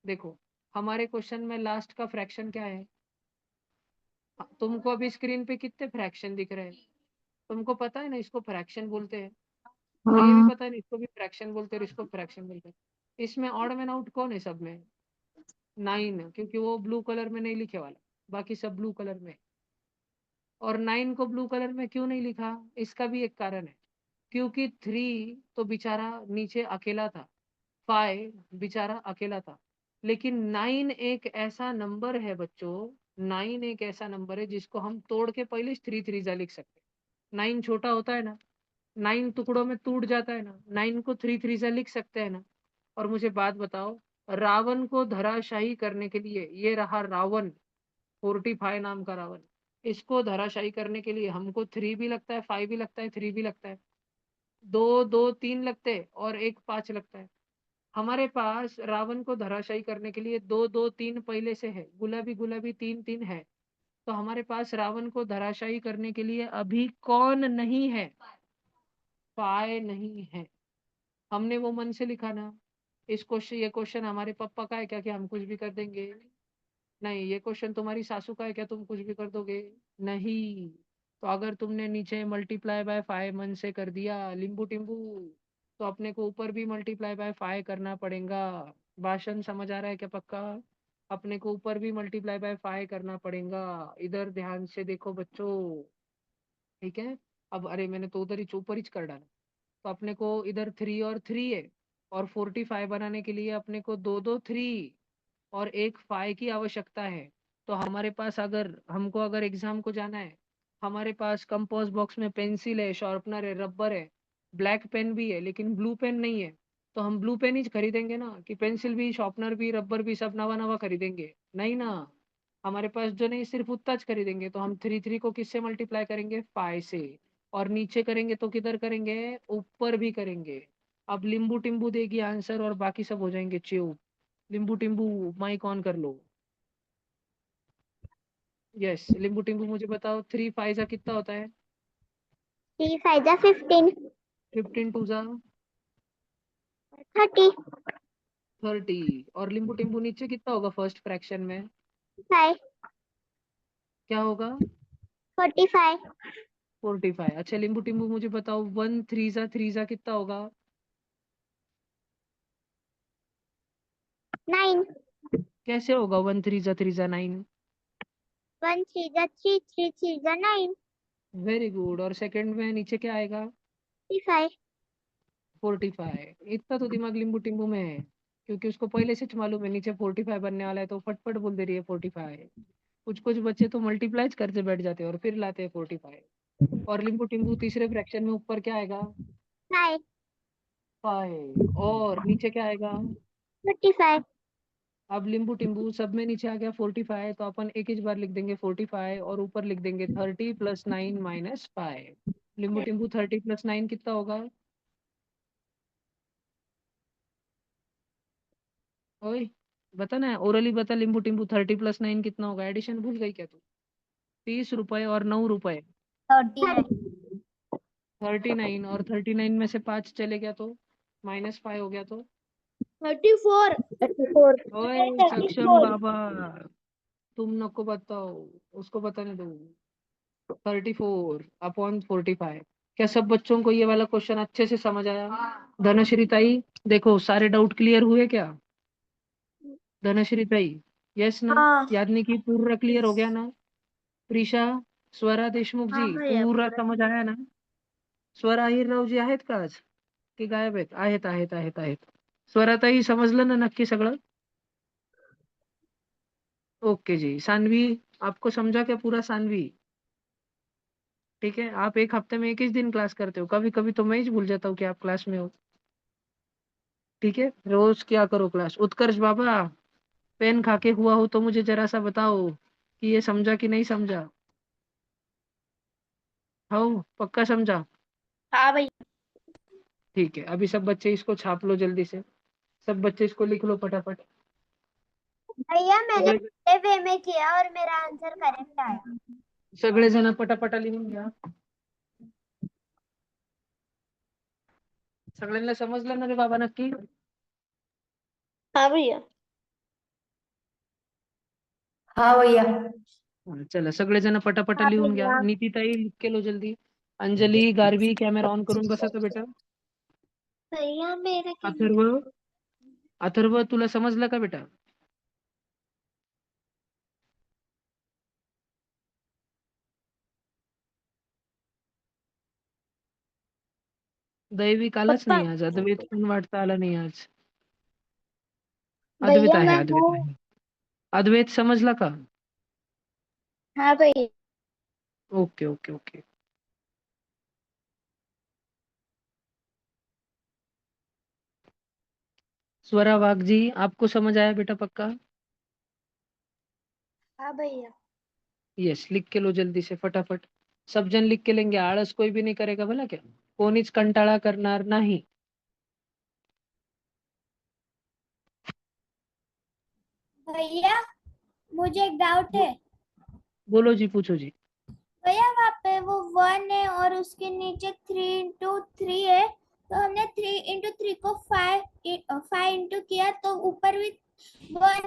देखो, हमारे क्वेश्चन में लास्ट का फ्रैक्शन क्या है? तुमको अभी स्क्रीन पे कितने फ्रैक्शन दिख रहे हैं? तुमको पता है ना, इसको फ्रैक्शन बोलते हैं. और ये भी पता है ना, इसको भी फ्रैक्शन बोलते हैं और इसको फ्रैक्शन बोलते हैं. इसमें ऑड मैन आउट कौन है सब में? 9, क्योंकि वो ब्लू कलर में नहीं लिखे वाला. बाकी सब ब्लू कलर में. और 9 को ब्लू कलर में क्यों नहीं लिखा? इसका भी एक कारण है. क्योंकि 3 तो बेचारा नीचे अकेला था. 5 बेचारा अकेला था. लेकिन 9 एक ऐसा नंबर है बच्चों. 9 एक ऐसा नंबर है जिसको हम तोड़ के पहले 3 3 जा लिख सकते हैं. 9 छोटा होता है ना. 9 टुकड़ों में टूट जाता है ना. 9 को 3 3 जा लिख सकते हैं ना. और मुझे बात बताओ, रावण को धराशाही करने के लिए, ये रहा रावण, 45 नाम का रावण. इसको धराशाही करने के लिए हमको 3 भी लगता है, 5 भी लगता है, 3 भी लगता है. 2 2 3 लगते हैं और एक 5 लगता है. हमारे पास रावण को धराशायी करने के लिए 2 2 3 पहले से है. गुलाबी गुलाबी 3 3 है. तो हमारे पास रावण को धराशायी करने के लिए अभी कौन नहीं है? पाए नहीं है. हमने वो मन से लिखा ना. इस क्वेश्चन, ये क्वेश्चन हमारे पापा का है क्या कि हम कुछ भी कर देंगे? नहीं. ये क्वेश्चन तुम्हारी सासू का है क्या, तुम कुछ भी कर दोगे? नहीं. तो अगर तुमने नीचे मल्टीप्लाई बाय 5 मन से कर दिया लिंबू टिम्बू, तो अपने को ऊपर भी मल्टीप्लाई बाय 5 करना पड़ेगा. भाषण समझ आ रहा है क्या पक्का? अपने को ऊपर भी मल्टीप्लाई बाय 5 करना पड़ेगा। इधर ध्यान से देखो बच्चों, ठीक है। अब अरे मैंने तो उधर ही ऊपर ही कर डाला। तो अपने को इधर 3 और 3 है, और 45 बनाने के लिए अपने को दो दो 3 और एक 5 की आवश्यकता है। तो हमारे पास अगर हमको अगर एग्जाम को जाना है, हमारे पास कंपोज बॉक्स में पेंसिल है, शार्पनर है, रबर है, ब्लैक पेन भी है, लेकिन ब्लू पेन नहीं है। तो हम ब्लू पेन ही खरीदेंगे ना, कि पेंसिल भी, शार्पनर भी, रबर भी सब नवा नवा खरीदेंगे? नहीं ना, हमारे पास जो नहीं सिर्फ उतना ज खरीदेंगे। तो हम 3 को किससे मल्टीप्लाई करेंगे? 5 से। और नीचे करेंगे तो किधर करेंगे? ऊपर भी करेंगे। अब लिंबू टिम्बू देगी आंसर और बाकी सब हो जाएंगे च्यूब। लिंबू टिम्बू माइक ऑन कर लो। यस, लिंबू टिम्बू मुझे बताओ, 3 5 जा कितना होता है? 3 5 जा 15, 15 2 जा 30, 30। और लिंबू टिम्बू नीचे कितना होगा फर्स्ट फ्रैक्शन में? 5, क्या होगा? 45, 45। अच्छा लिंबू टिम्बू मुझे बताओ, 1 3 जा कितना होगा? 9, कैसे होगा 1 3 जा 9? 1 3 जा 3, 3 3 जा 9, वेरी गुड। और सेकंड में नीचे क्या आएगा? 35, 45। इतना तो दिमाग लिंबू टिम्बू में है, क्योंकि उसको पहले से मालूम है नीचे 45 बनने वाला है, तो फटफट बोल दे रही है 45। कुछ कुछ बच्चे तो मल्टीप्लाई करके बैठ जाते हैं और फिर लाते हैं 45। और लिंबू टिम्बू तीसरे फ्रैक्शन में ऊपर क्या आएगा? 5, 5। और नीचे क्या आएगा? 45, अब लिंबू टिम्बू सब में नीचे आ गया 45, तो अपन एक ही बार लिख देंगे 45 और ऊपर लिख देंगे 30 + 9 - 5। लिंबू टिम्बू 30 + 9 कितना होगा? ओए बता ना, ओरली बता, लिंबू टिम्बू 30 + 9 कितना होगा? एडिशन भूल गई क्या तू? 30 रुपए और 9 रुपए। 39, 39। और 39 में से 5 चले गया तो -5 हो गया तो? 34, 34, ओए सक्षम बाबा, तुम नको बताओ, उसको बताने दो। 34/45। क्या सब बच्चों को ये वाला क्वेश्चन अच्छे से समझ आया? धनश्री ताई, देखो सारे डाउट क्लियर हुए क्या? धनश्री ताई, यस ना? हाँ यादनी की पूरा क्लियर हो गया ना? प्रिशा, स्वरा देशमुख हाँ जी, भैया पूरा पूरा। समझ आया ना? स्वरा अहिरराव जी आहेत का आज, की गायब आहेत? आहेत. स्वराताई समजलं ना नक्की सगळं? ओके जी। सानवी, आपको समझा क्या पूरा? सानवी, ठीक है। आप एक हफ्ते में एक ही दिन क्लास करते हो, कभी कभी तो मैं ही भूल जाता हूँ कि आप क्लास में हो। ठीक है, रोज क्या करो क्लास। उत्कर्ष बाबा, पेन खा के हुआ हो तो मुझे जरा सा बताओ कि ये समझा कि नहीं समझा? हो, पक्का समझा? हाँ भैया। ठीक है, अभी सब बच्चे इसको छाप लो जल्दी से, सब बच्चे इसको लिख लो फटाफट। भैया मैंने सगळे पहले वे में किया और मेरा आंसर करेक्ट आया। सगळेजण पटापटा लिहून घ्या। सगळ्यांना समजलं ना रे बाबा नक्की? हाँ भैया। हाँ भैया। हा, चला सगळेजण पटापटा हाँ लिहून घ्या। भैया। नीतीताई लिख के लो जल्दी। अंजली, गारवी, कॅमेरा ऑन करून बसा का बेटा? भैया मेरा अथर्व, अथर्व तुला समजलं का बेटा? दैविक आलाच पप्पा। नाही आज, अद्वैत पण वाटतं आला नाही आज। अद्वैत भैया आहे, मैं अद्वैत हूँ। आहे। अद्वैत समजला का? हाँ भैया। Okay okay okay. Swara Wagh ji, आपको समझ आया बेटा पक्का? हाँ भैया। यस, लिख के लो जल्दी से फटाफट। सब जन लिख के लेंगे, आळस कोई भी नहीं करेगा भला क्या? कोणीच कंटाळा करणार नाही। भैया मुझे एक डाउट है। बोलो जी, पूछो जी। भैया वहाँ पे वो 1 है और उसके नीचे 3 × 3 है, तो हमने 3 × 3 को 5 इंटू किया तो ऊपर भी 1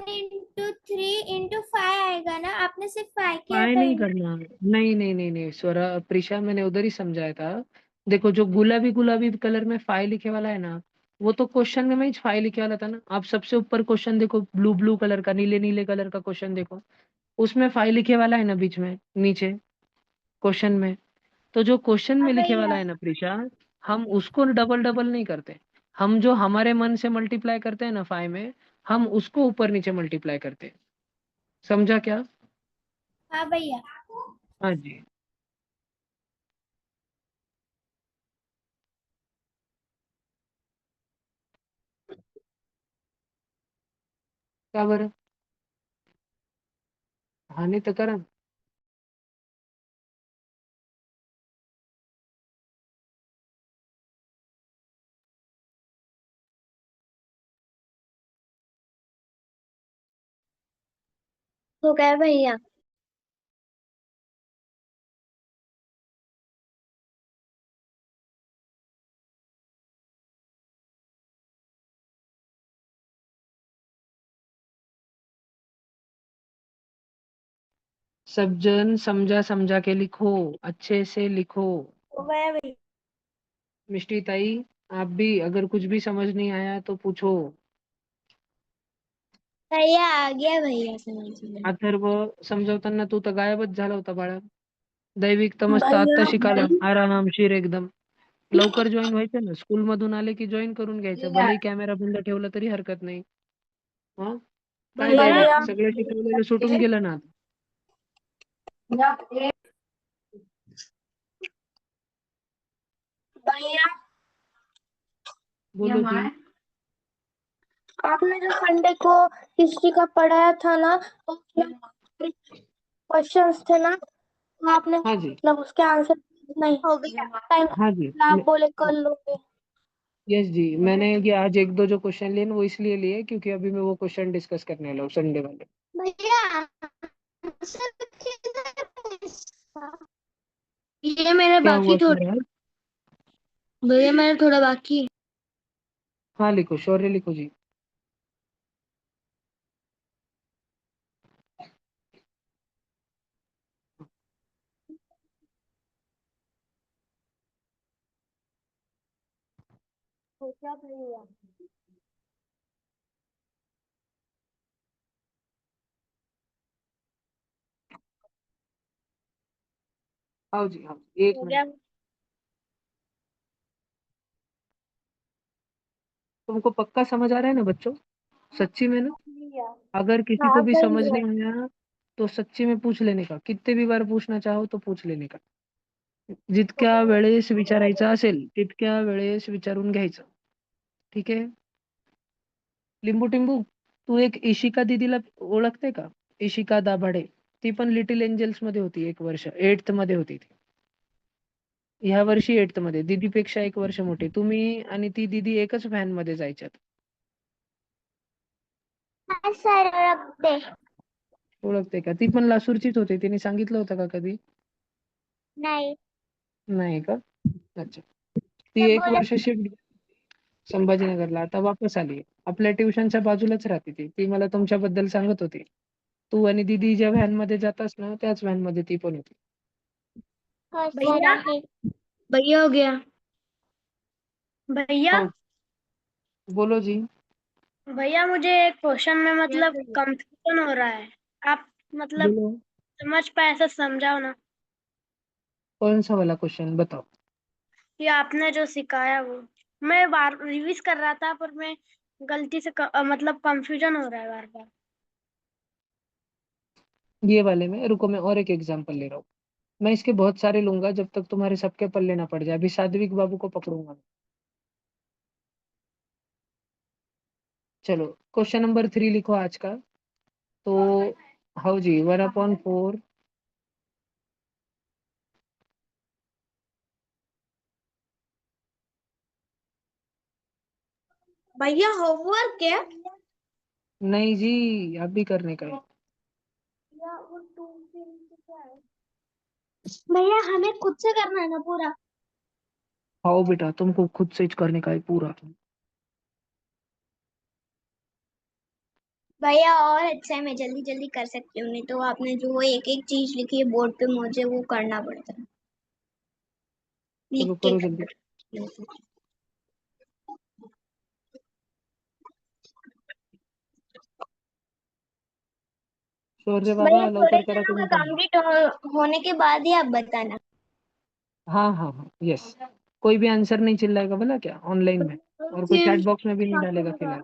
× 3 × 5 आएगा ना? आपने सिर्फ 5 किया पाए था नहीं इंटू। करना। नहीं नहीं नहीं नहीं स्वरा, प्रिशा, मैंने उधर ही समझाया था। देखो जो गुलाबी गुलाबी कलर में फाइव लिखे वाला है ना, वो तो क्वेश्चन में ही फाइव लिखे वाला था ना। आप सबसे ऊपर क्वेश्चन देखो, ब्लू ब्लू कलर का, नीले नीले कलर का क्वेश्चन देखो, उसमें फाइव लिखे वाला है ना बीच में नीचे क्वेश्चन में। तो जो क्वेश्चन में लिखे वाला है ना प्रीशा, हम उसको डबल डबल नहीं करते। हम जो हमारे मन से मल्टीप्लाई करते हैं ना फाइव में, हम उसको ऊपर नीचे मल्टीप्लाई करते हैं। समझा क्या? हाँ भैया। हाँ जी। क्या बरं? हानी तर करा. तो क्या भैया? सब जन समझा समझा के लिखो, अच्छे से लिखो। हो गया भैया। मिष्टी ताई, आप भी अगर कुछ भी समझ नहीं आया तो पूछो. भैया आ गया भैया समझ में। अथर्व, समजवताना तू तर गायबच झाला होता बाळा. दैविक तमस्ता भैया आत्ता शिकाला, आरामशीर एकदम. लवकर जॉईन व्हायचं ना, स्कूल मधून आले की जॉईन करून घ्यायचं, भलेही कॅमेरा बंद ठेवला तरी हरकत नाही. हा, काय दैविक, भैया सगळं शिकवलेलं सुटून गेलं ना आता? भैया बोलो जी. आपने जो संडे को हिस्ट्री का पढ़ाया था ना, क्वेश्चंस थे ना, वो आपने हाँ जी. मतलब उसके आंसर नहीं हो गया टाइम, हाँ जी. आप बोले कर लोगे। यस जी, मैंने ये आज एक दो जो क्वेश्चन लिए ना, वो इसलिए लिए क्योंकि अभी मैं वो क्वेश्चन डिस्कस करने वाला हूँ संडे वाले. भैया आंसर किधर है इसका? ये मेरे क्या बाकी हुआ थोड़े, तुम्हारा? भैया मेरे थोड़ा बाकी है। हाँ लिखो, शौर्य लिखो जी. सोचा भैया आओ जी, हाँ, एक हो मिनट. गया तुमको पक्का समझ आ रहा है ना बच्चों? सच्ची में ना? भैया। अगर किसी हाँ को भी समझ भैया। नहीं आया तो सच्ची में पूछ लेने का, कितने भी बार पूछना चाहो तो पूछ लेने का. जितक्या वेळेस विचारायचं असेल तितक्या वेळेस विचारून घ्यायचं. ठीक आहे. लिंबू टिंबू, तू एक इशिका दीदीला ओळखते का? इशिका दाभाडे. ती पण लिटिल एंजल्स मध्ये होती, एक वर्ष एट्थ मध्ये होती ती. ह्या वर्षी एट्थ मध्ये, दीदीपेक्षा एक वर्ष मोठी. तुम्ही आणि ती दीदी एकच व्हॅन मध्ये जायच्यात. हाँ सर रख दे। ओळखते का? ती पण लासूरचीच होती. तिने सांगितलं होतं का कधी? नहीं नाही का? अच्छा. ती तो एक बोले वर्ष शिफ्ट संभाजीनगरला, आता वापस आली. आपल्या ट्युशनच्या बाजूलाच राहते ती. ती मला तुमच्याबद्दल सांगत होती. तू आणि दीदी ज्या व्हॅन मध्ये जातास ना, त्याच व्हॅन मध्ये ती पण होती. हाँ सर आहे। भैया हो गया भैया। हो. बोलो जी. भैया मुझे एक क्वेश्चन में मतलब कंफ्यूजन हो रहा है, आप मतलब बोलो. समझ पाए ऐसा समझाओ ना। कौन सा वाला क्वेश्चन बताओ? ये आपने जो सिखाया वो मैं बार रिवीज कर रहा था, पर मैं गलती से मतलब कंफ्यूजन हो रहा है बार बार। ये वाले में रुको, मैं और एक एग्जांपल ले रहा हूँ. मैं इसके बहुत सारे लूंगा जब तक तुम्हारे सबके पल्ले ना पड़ जाए. अभी सात्विक बाबू को पकड़ूंगा मैं. चलो, क्वेश्चन नंबर 3 लिखो आज का. तो हाउ जी, 1/4. भैया होमवर्क क्या? नहीं जी, अभी करने का है. भैया हमें खुद से करना है ना पूरा? आओ बेटा, तुमको खुद से ही करने का है पूरा. भैया और अच्छा है, मैं जल्दी जल्दी कर सकती हूँ, नहीं तो आपने जो एक एक चीज लिखी है बोर्ड पे मुझे वो करना पड़ता है, लिख चलो के करो जल्दी. करना पड़ता है। शौर्य बाबा भैया थोड़े लवकर करा दिनों तुम्ही का पण. कंप्लीट होने के बाद ही आप बताना। हाँ हाँ हाँ यस. कोई भी आंसर नहीं चिल्लाएगा बोला क्या ऑनलाइन में, और कोई चैट बॉक्स में भी नहीं डालेगा फिलहाल.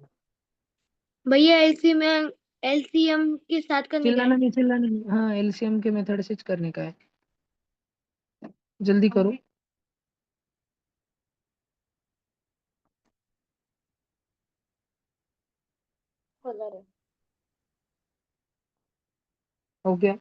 भैया एलसीएम के साथ करने का चिल्लाना है। नहीं, चिल्लाना नहीं. हाँ एलसीएम के मेथड से करने का है. जल्दी करो. हो गया.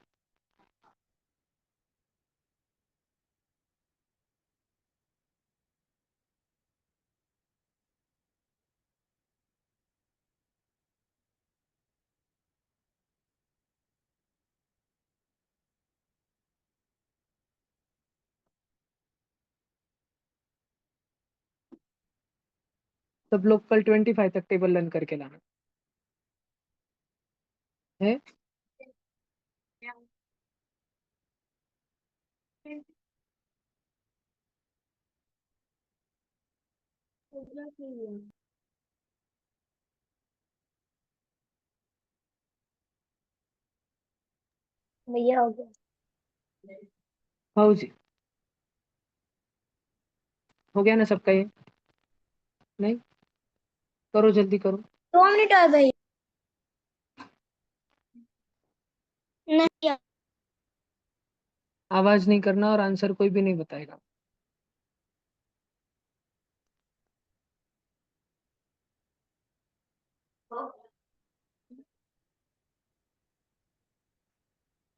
सब लोग कल 25 तक टेबल रन करके लाना है. भैया हो गया। हाँ जी. हो गया ना सबका ये. नहीं, करो जल्दी करो. 2 मिनट और भैया। नहीं आवाज नहीं करना और आंसर कोई भी नहीं बताएगा.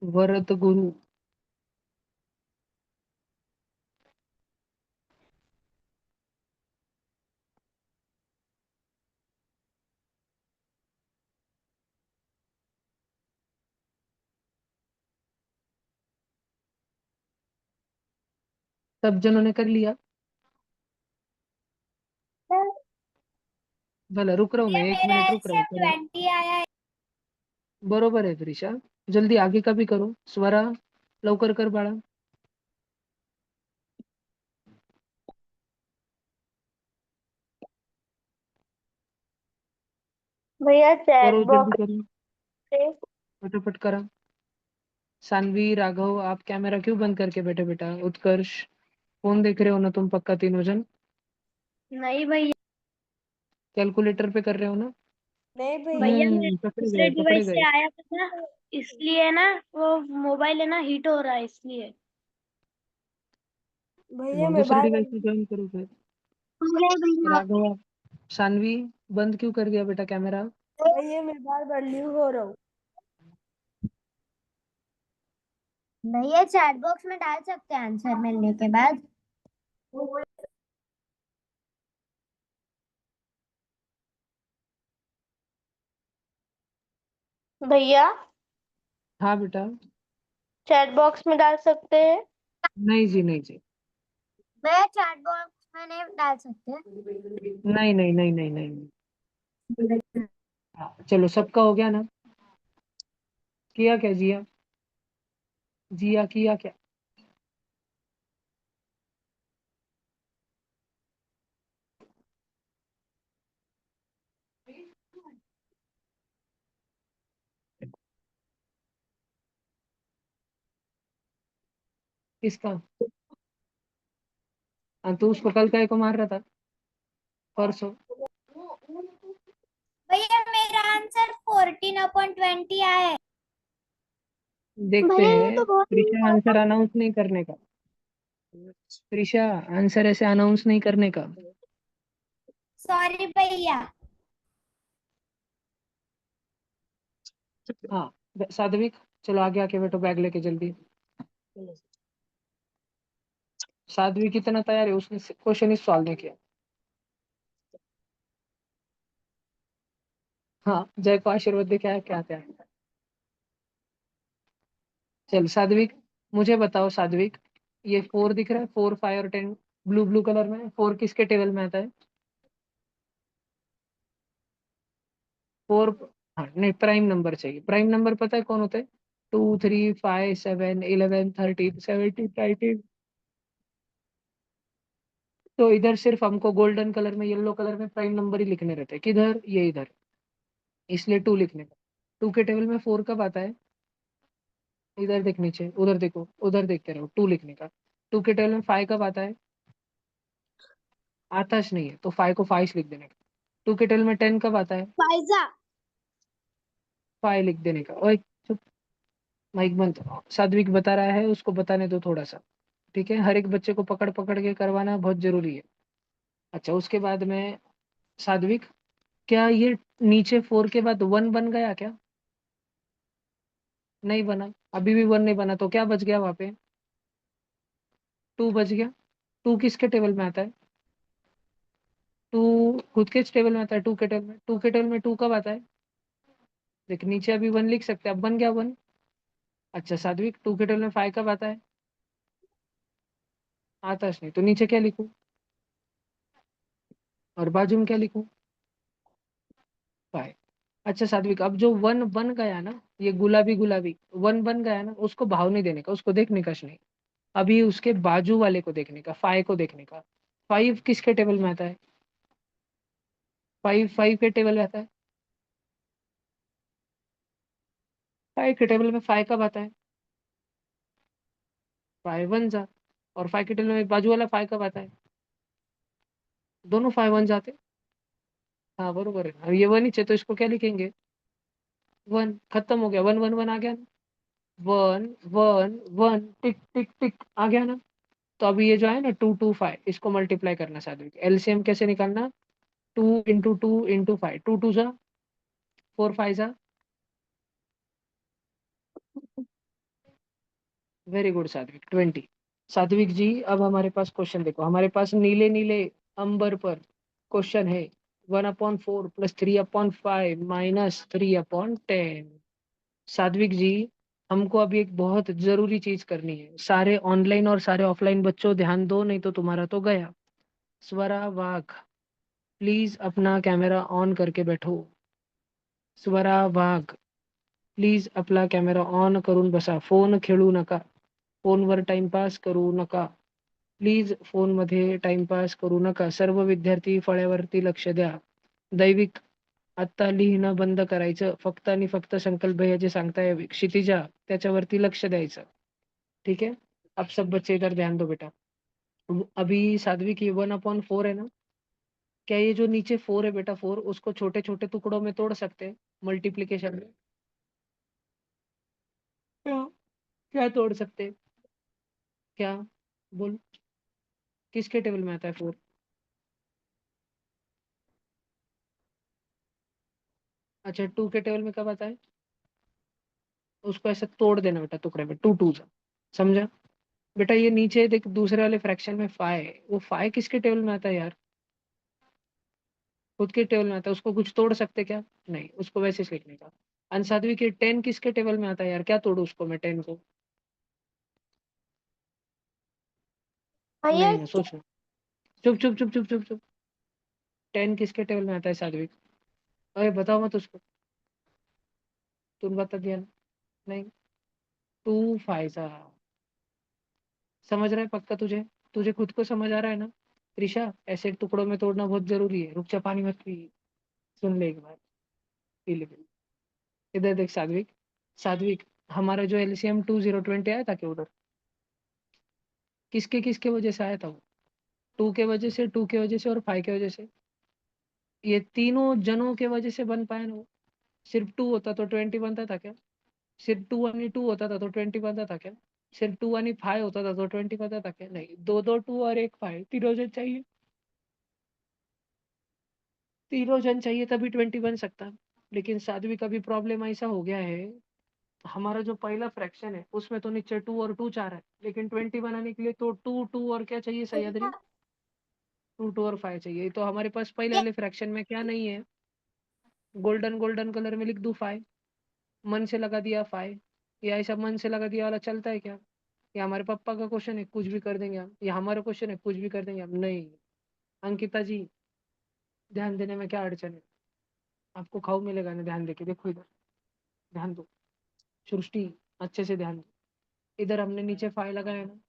वरद गुरु. सब जनों ने कर लिया. भला रुक रहा हूँ मैं, भैया, 1 मिनट मेरा रुक रहा हूँ. एलसीएम 20 आया है। बरोबर आहे त्रिशा. जल्दी आगे का भी करो. स्वरा लवकर कर बाळा. भैया चैट करो जल्दी बॉक्स करो. से फटाफट करा. सानवी राघव आप कैमरा क्यों बंद करके बैठे बेटा. उत्कर्ष फोन देख रहे हो ना तुम पक्का तीनों जन. नहीं भैया। कैलकुलेटर पे कर रहे हो ना. नहीं भैया। मैं पकड़े दूसरे गए पकड़े डिवाइस गए. से आया था ना, इसलिए ना वो मोबाइल है ना हीट हो रहा है इसलिए। भैया मैं दूसरे बार डिवाइस पे ज्वाइन करो फिर. भैया राघव आप. सानवी बंद क्यों कर दिया बेटा कैमरा. भैया मैं बार न्यू हो रहा हूँ। भैया चैट बॉक्स में डाल सकते हैं आंसर मिलने के बाद। भैया हाँ बेटा. चैट बॉक्स में डाल सकते हैं। नहीं जी नहीं जी. भैया चैट बॉक्स में नहीं डाल सकते। नहीं नहीं नहीं नहीं नहीं. हाँ, चलो सबका हो गया ना. किया क्या जिया. जिया किया क्या. किसका. हाँ तो उसको कल काय को मार रहा था. परसों. भैया मेरा आंसर 14/20 आया है। देखते भैया ये हैं. तो बहुत त्रिशा आंसर अनाउंस नहीं करने का. त्रिशा आंसर ऐसे अनाउंस नहीं करने का. सॉरी भैया। हाँ. साध्विक चलो आगे आके बैठो बैग लेके जल्दी. साध्विक कितना तैयार है उसने क्वेश्चन ही सॉल्व नहीं किया. हाँ जय को आशीर्वाद दे क्या क्या क्या. चल साध्विक मुझे बताओ साध्विक. ये 4 दिख रहा है 4 5 और 10. ब्लू ब्लू कलर में 4 किसके टेबल में आता है. 4. हाँ नहीं प्राइम नंबर चाहिए. प्राइम नंबर पता है कौन होता है. 2 3 5 7 11 13 17 19. तो इधर सिर्फ हमको गोल्डन कलर में येलो कलर में प्राइम नंबर ही लिखने रहते हैं. किधर ये इधर. इसलिए 2 लिखने का. 2 के टेबल में 4 कब आता है. इधर देख नीचे, उधर देखो, उधर देखते रहो, 2 लिखने का। 2 के टेबल में 5 कब आता है? आताश नहीं है तो 5 को 5 लिख देने का। 2 के टेबल में 10 कब आता है? फाइजा 5 लिख देने का। ओए चुप, माइक बंद। सात्विक बता रहा है, उसको बताने दो थोड़ा सा, ठीक है? हर एक बच्चे को पकड़ पकड़ के करवाना बहुत जरूरी है। अच्छा, उसके बाद में सात्विक, क्या ये नीचे 4 के बाद 1 बन गया क्या? नहीं बना, अभी भी 1 नहीं बना, तो क्या बच गया वहां पे? 2 बच गया। 2 किसके टेबल में आता है? 2 खुद के टेबल में आता है। 2 के टेबल में, 2 के टेबल में 2 कब आता है? देख नीचे अभी 1 लिख सकते हैं, अब बन गया 1। अच्छा सात्विक, 2 के टेबल में 5 कब आता है? आता नहीं, तो नीचे क्या लिखूं और बाजू में क्या लिखूं? 5। अच्छा सात्विक, अब जो 1 बन गया ना, ये गुलाबी गुलाबी 1 बन गया ना, उसको भाव नहीं देने का, उसको देख निकष नहीं। अभी उसके बाजू वाले को देखने का, 5 को देखने का। 5 किसके टेबल में आता है? 5 के टेबल में आता है। 5 के टेबल में 5 कब आता है? 5 वन जा। और 5 के टेबल में बाजू वाला 5 कब आता है? दोनों 5 वन जाते हैं। हाँ बरोबर है। अब ये 1 ही चाहिए तो इसको क्या लिखेंगे? 1। खत्म हो गया, 1 1 1 आ गया ना। 1 1 1 टिक टिक टिक आ गया ना। तो अभी ये जो है ना 2 2 5, इसको मल्टीप्लाई करना साथ। एलसीएम कैसे निकालना? 2 × 2 × 5, 2 2 जा, 4 5 जा। वेरी गुड सात्विक, 20। सात्विक जी, अब हमारे पास क्वेश्चन देखो, हमारे पास नीले नीले अंबर पर क्वेश्चन है। 1/4 + 3/5 - 3/10। सात्विक जी, हमको अभी एक बहुत जरूरी चीज करनी है। सारे ऑनलाइन और सारे ऑफलाइन बच्चों ध्यान दो, नहीं तो तुम्हारा तो गया। स्वरा वाघ, प्लीज अपना कैमरा ऑन करके बैठो। स्वरा वाघ, प्लीज आपला कॅमेरा ऑन करून बसा. फोन खेळू नका, फोनवर टाइमपास करू नका. प्लीज फोनमध्ये टाइमपास करू नका. सर्व विद्यार्थी फळ्यावरती लक्ष द्या. दैविक, आत्ता लिहिणं बंद करायचं. फक्त आणि फक्त संकल्प भैया जे सांगताय क्षितिजा, त्याच्यावरती लक्ष द्यायचं. ठीक है? अब सब बच्चे इधर ध्यान दो बेटा। अभी साध्वी की 1/4 है ना? क्या ये जो नीचे 4 है बेटा, 4, उसको छोटे छोटे टुकड़ों में तोड़ सकते हैं मल्टीप्लीकेशन में? क्या? क्या तोड़ सकते हैं? क्या? बोल, किसके टेबल में आता है 4? अच्छा, 2 के टेबल में कब आता है? उसको ऐसे तोड़ देना बेटा टुकड़े में, 2 2 जा। समझा? बेटा ये नीचे देख, दूसरे वाले फ्रैक्शन में 5 है, वो 5 किसके टेबल में आता है यार? खुद के टेबल में आता है, उसको कुछ तोड़ सकते क्या? नहीं, उसको वैसे ही लिखने का। अनसाध्वी के 10 किसके टेबल में आता है यार? क्या तोड़ू उसको मैं 10 को? भैया नहीं ना, सोचना। चुप चुप चुप चुप चुप चुप। 10 किसके टेबल में आता है साध्वी? अरे बताओ मत उसको, तुम बता दिया ना? नहीं, 2 5 समझ रहा है पक्का तुझे? तुझे खुद को समझ आ रहा है ना? त्रिशा, ऐसे टुकड़ों में तोड़ना बहुत जरूरी है। रुक जा, पानी मत पी, सुन ले एक बार, पी ले पी। इधर देख सात्विक, सात्विक, हमारा जो एलसीएम 2020 आया था क्या उधर? किसके किसके वजह से आया था वो? 2 के वजह से, 2 के वजह से और 5 के वजह से। ये तीनों जनों के वजह से बन पाया ना वो। सिर्फ 2 होता तो 20 बनता था क्या? सिर्फ 2 आणि 2 होता था तो 20 बनता था क्या? सिर्फ 2 आणि 5 होता था तो 20 बनता था क्या? नहीं, दो दो 2 और एक 5, तीनों जन चाहिए। तीनों जन चाहिए तभी 20 बन सकता। लेकिन साध्वी का भी प्रॉब्लम ऐसा हो गया है, हमारा जो पहला फ्रैक्शन है उसमें तो नीचे 2 और 2 4 है, लेकिन 20 बनाने के लिए तो 2 2 और क्या चाहिए भैया सह्याद्री? 2 2 और 5 चाहिए। तो हमारे पास पहले वाले फ्रैक्शन में क्या नहीं है? गोल्डन गोल्डन कलर में लिख दूं 5, मन से लगा दिया 5। या ऐसा मन से लगा दिया वाला चलता है क्या? या हमारे पापा का क्वेश्चन है कुछ भी कर देंगे हम, या हमारा क्वेश्चन है कुछ भी कर देंगे हम? नहीं। अंकिता जी, ध्यान देने में क्या अड़चन है? आपको खाऊ मिलेगा ना ध्यान देके? देखो इधर, ध्यान दो। सृष्टि, अच्छे से ध्यान दो। इधर हमने नीचे 5 लगाया ना,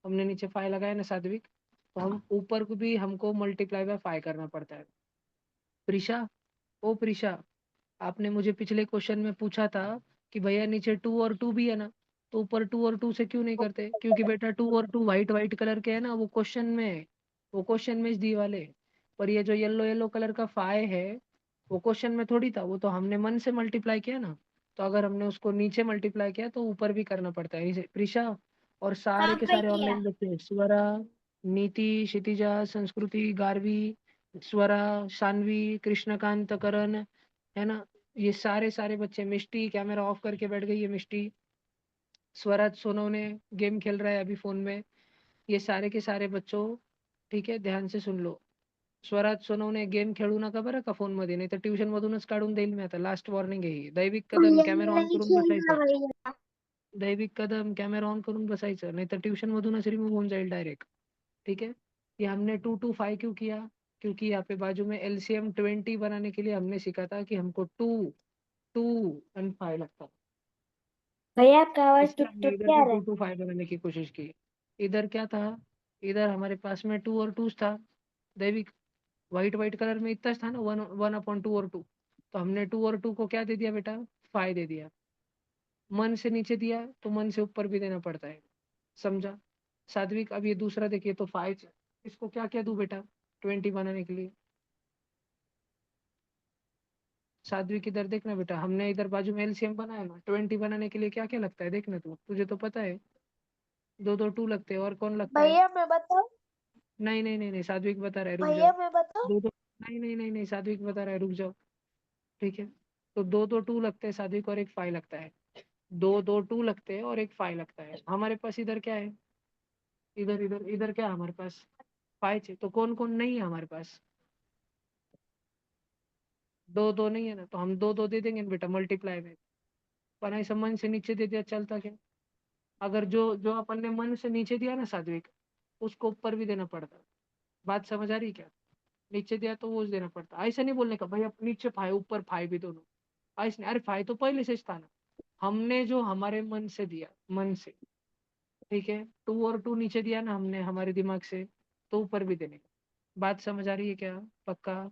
हमने नीचे 5 लगाया ना सात्विक, तो हम ऊपर को भी हमको मल्टीप्लाई बाय 5 करना पड़ता है। प्रिशा, ओ प्रिशा, आपने मुझे पिछले क्वेश्चन में पूछा था कि भैया नीचे 2 और 2 भी है ना, तो ऊपर 2 और 2 से क्यों नहीं करते? क्योंकि बेटा 2 और 2 वाइट वाइट कलर के है ना, वो क्वेश्चन में है, वो क्वेश्चन में दिए वाले। पर ये जो येलो येलो कलर का 5 है, वो क्वेश्चन में थोड़ी था, वो तो हमने मन से मल्टीप्लाई किया ना। तो अगर हमने उसको नीचे मल्टीप्लाई किया तो ऊपर भी करना पड़ता है। प्रीशा और सारे हाँ के सारे भैया। ऑनलाइन बच्चे, स्वरा, नीति, क्षितिजा, संस्कृति, गार्वी, स्वरा, शानवी, कृष्णकांत, करण, है ना, ये सारे सारे बच्चे, मिष्टी कैमरा ऑफ करके बैठ गई है मिष्टी, स्वराज सोनवणे गेम खेल रहा है अभी फोन में, ये सारे के सारे बच्चों, ठीक आहे, ध्यान से सुन लो. स्वराज सोनवणे गेम खेळू नका बरं का फोन मध्ये, नाही तर ट्युशन मधूनच काढून देईल मी आता. लास्ट वॉर्निंग आहे ही. दैविक कदम कॅमेरा ऑन नहीं करून खेलना बसायचं. भैया। दैविक कदम कॅमेरा ऑन करून बसायचं, नाही तर ट्यूशन मधूनच रिमूव होऊन जाईल डायरेक्ट. ठीक है, ये हमने 2 to 5 क्यों किया? क्योंकि यहाँ पे बाजू में एलसीएम 20 बनाने के लिए हमने सीखा था कि हमको 2 2 एंड 5 लगता है. भैया आपका आवाज इसलिए टुक हमने टुक इधर क्या भी रहा 2 to 5 बनाने की कोशिश की. इधर क्या था? इधर हमारे पास में 2 और 2 था. दैविक व्हाइट व्हाइट कलर में इतना था ना, 1/2 और 2. तो हमने 2 और 2 को क्या दे दिया बेटा? 5 दे दिया. मन से नीचे दिया तो मन से ऊपर भी देना पड़ता है. समझा? सात्विक, अब ये दूसरा देखिए तो 5, इसको क्या क्या दूं बेटा 20 बनाने के लिए? सात्विक इधर देखना बेटा, हमने इधर बाजू में एलसीएम बनाया ना, 20 बनाने के लिए क्या क्या लगता है देखना तू, तुझे तो पता है. 2 2 2 लगते हैं, और कौन लगता है? भैया मैं बताऊं? नहीं नहीं नहीं नहीं, सात्विक बता रहा है, रुक भैया जाओ. मैं बताऊं? 2 2 नहीं नहीं नहीं नहीं, सात्विक बता रहा है, रुक जाओ. ठीक है, तो 2 2 2 लगते हैं सात्विक, और एक 5 लगता है. 2 2 2 लगते हैं और एक 5 लगता है. हमारे पास इधर क्या है? इधर इधर इधर क्या है हमारे पास? 5 है. तो कौन कौन नहीं है हमारे पास? 2 2 नहीं है ना, तो हम 2 2 दे देंगे ना बेटा मल्टीप्लाई में. पर ऐसा मन से नीचे दे दिया चलता क्या? अगर जो जो अपन ने मन से नीचे दिया ना सात्विक, उसको ऊपर भी देना पड़ता. बात समझ आ रही क्या? नीचे दिया तो वो देना पड़ता. ऐसा नहीं बोलने का भाई अब नीचे 5 ऊपर 5 भी दोनों. ऐसा नहीं, अरे 5 तो पहले से था ना. हमने जो हमारे मन से दिया, मन से, ठीक है, 2 और 2 नीचे दिया ना हमने हमारे दिमाग से, तो ऊपर भी देने का. बात समझ आ रही है क्या? पक्का?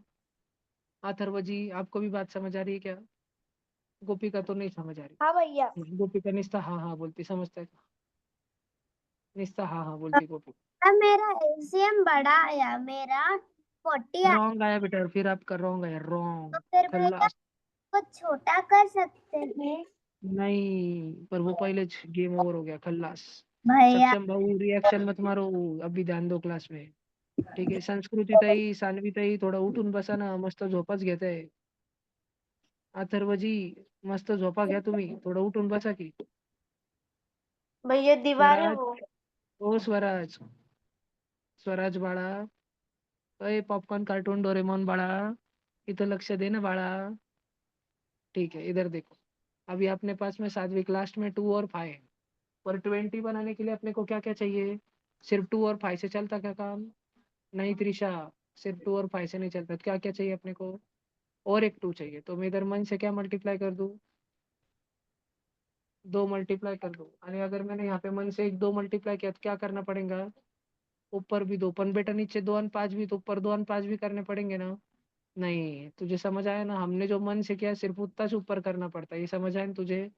अथर्व जी, आपको भी बात समझ आ रही है क्या? गोपिका तो नहीं समझ आ रही. हाँ भैया। गोपिका निस्ता हाँ हाँ बोलती, समझता है. निस्ता हाँ हाँ बोलती गोपी. मेरा एलसीएम बड़ा आया, मेरा 40 आया। रॉन्ग आया बेटा, फिर आपका रॉन्ग आया, रॉन्ग. फिर भैया खल्लास. वो छोटा कर सकते हैं? नहीं, पर वो पहले गेम ओवर हो गया, खल्लास. भैया सक्षम भाऊ रिएक्शन मत मारो, अभी ध्यान दो क्लास में. ठीक आहे, संस्कृती ताई, सानवी ताई, थोडा उठून बसा ना, मस्त झोपाच घेत आहे. अथर्वजी, मस्त झोपा घ्या तुम्ही, थोडं उठून बसा की. भैया दीवारें स्वराज, हो। ओ स्वराज, स्वराज बाळा, अय पॉपकॉर्न कार्टून डोरेमॉन बाळा, इथं लक्ष दे ना बाळा. ठीक है, इधर देखो. अभी अपने पास में सात्विक लास्ट में 2 और 5 है. पर 20 बनाने के लिए अपने को क्या क्या चाहिए? सिर्फ 2 और 5 से चलता क्या काम? नहीं त्रिशा, सिर्फ 2 और 5 से नहीं चलता. क्या क्या चाहिए अपने को? और एक 2 चाहिए. तो मैं इधर मन से क्या मल्टीप्लाई कर दूं? 2 मल्टीप्लाई कर दूं. आणि अगर मैंने यहाँ पे मन से 1 2 मल्टीप्लाई किया तो क्या करना पड़ेगा? ऊपर भी 2. पण बेटा नीचे 2 और 5 भी, तो ऊपर 2 और 5 भी करने पड़ेंगे ना. नहीं, तुझे समझ आया ना, हमने जो मन से किया सिर्फ उतना से ऊपर करना पड़ता है. ये समझ आया ना तुझे?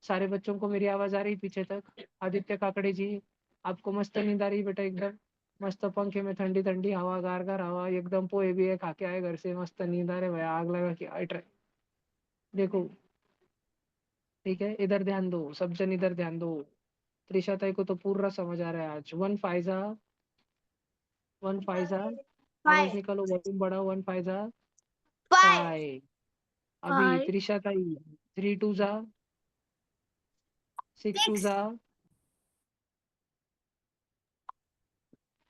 सारे बच्चों को मेरी आवाज आ रही पीछे तक? आदित्य काकड़े जी, आपको मस्त नींद आ रही बेटा एकदम? मस्त पंखे में ठंडी ठंडी हवा, गार गार हवा, एकदम पोहे भी है, खा के आए घर से, मस्त नींद आ रहे भाई, आग लगा के आए ट्राई. देखो, ठीक है, इधर ध्यान दो, सब जन इधर ध्यान दो. त्रिशा ताई को तो पूरा समझ आ रहा है आज. 1 5 1 5 आवाज 5 निकालो, वॉल्यूम बढ़ाओ. 1 5 5 5. अभी 5 त्रिशा ताई, 3 2 6 2 6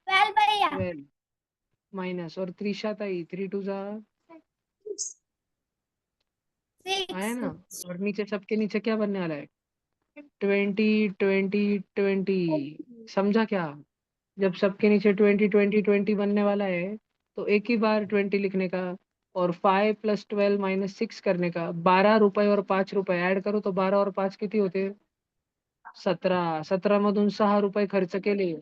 12 भैया। 12 माइनस. और त्रिशा ताई 3 2 आया ना. 6 और नीचे सबके नीचे क्या बनने वाला है? 20 20 20. समझा क्या? जब सबके नीचे 20 20 20 बनने वाला है, तो एक ही बार 20 लिखने का, और 5 + 12 - 6 करने का. 12 रुपए और 5 रुपए ऐड करो तो 12 और 5 किती होते? 17. 17 मधून 6 रुपये खर्च केले,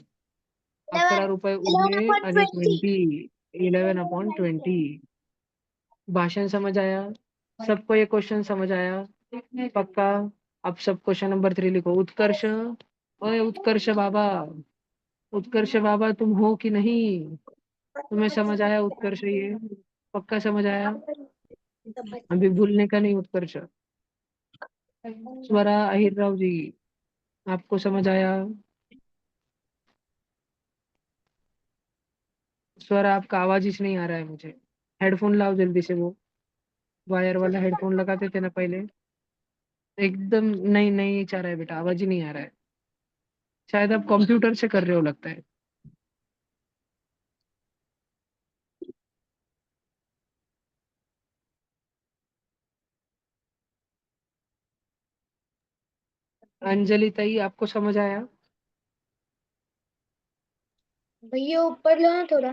11 रुपये 11 उरले, upon आणि 20 20, 11/20. भाषण समझ आया? सबको ये क्वेश्चन समझ आया? पक्का? अब सब क्वेश्चन नंबर 3 लिखो। उत्कर्ष, ओए उत्कर्ष बाबा, उत्कर्ष बाबा तुम हो कि नहीं? तुम्हें समझ आया उत्कर्ष? ये पक्का समझ आया? अभी भूलने का नहीं उत्कर्ष। स्वरा अहिर राव जी, आपको समझ आया? स्वरा आपका आवाज ही नहीं आ रहा है मुझे। हेडफोन लाओ जल्दी से, वो वायर वाला हेडफोन लगाते थे ना पहले। एकदम नहीं नहीं चाह रहा है बेटा, आवाज ही नहीं आ रहा है। शायद आप कंप्यूटर से कर रहे हो लगता है। अंजलि ताई, आपको समझ आया? भैया ऊपर लो ना थोड़ा।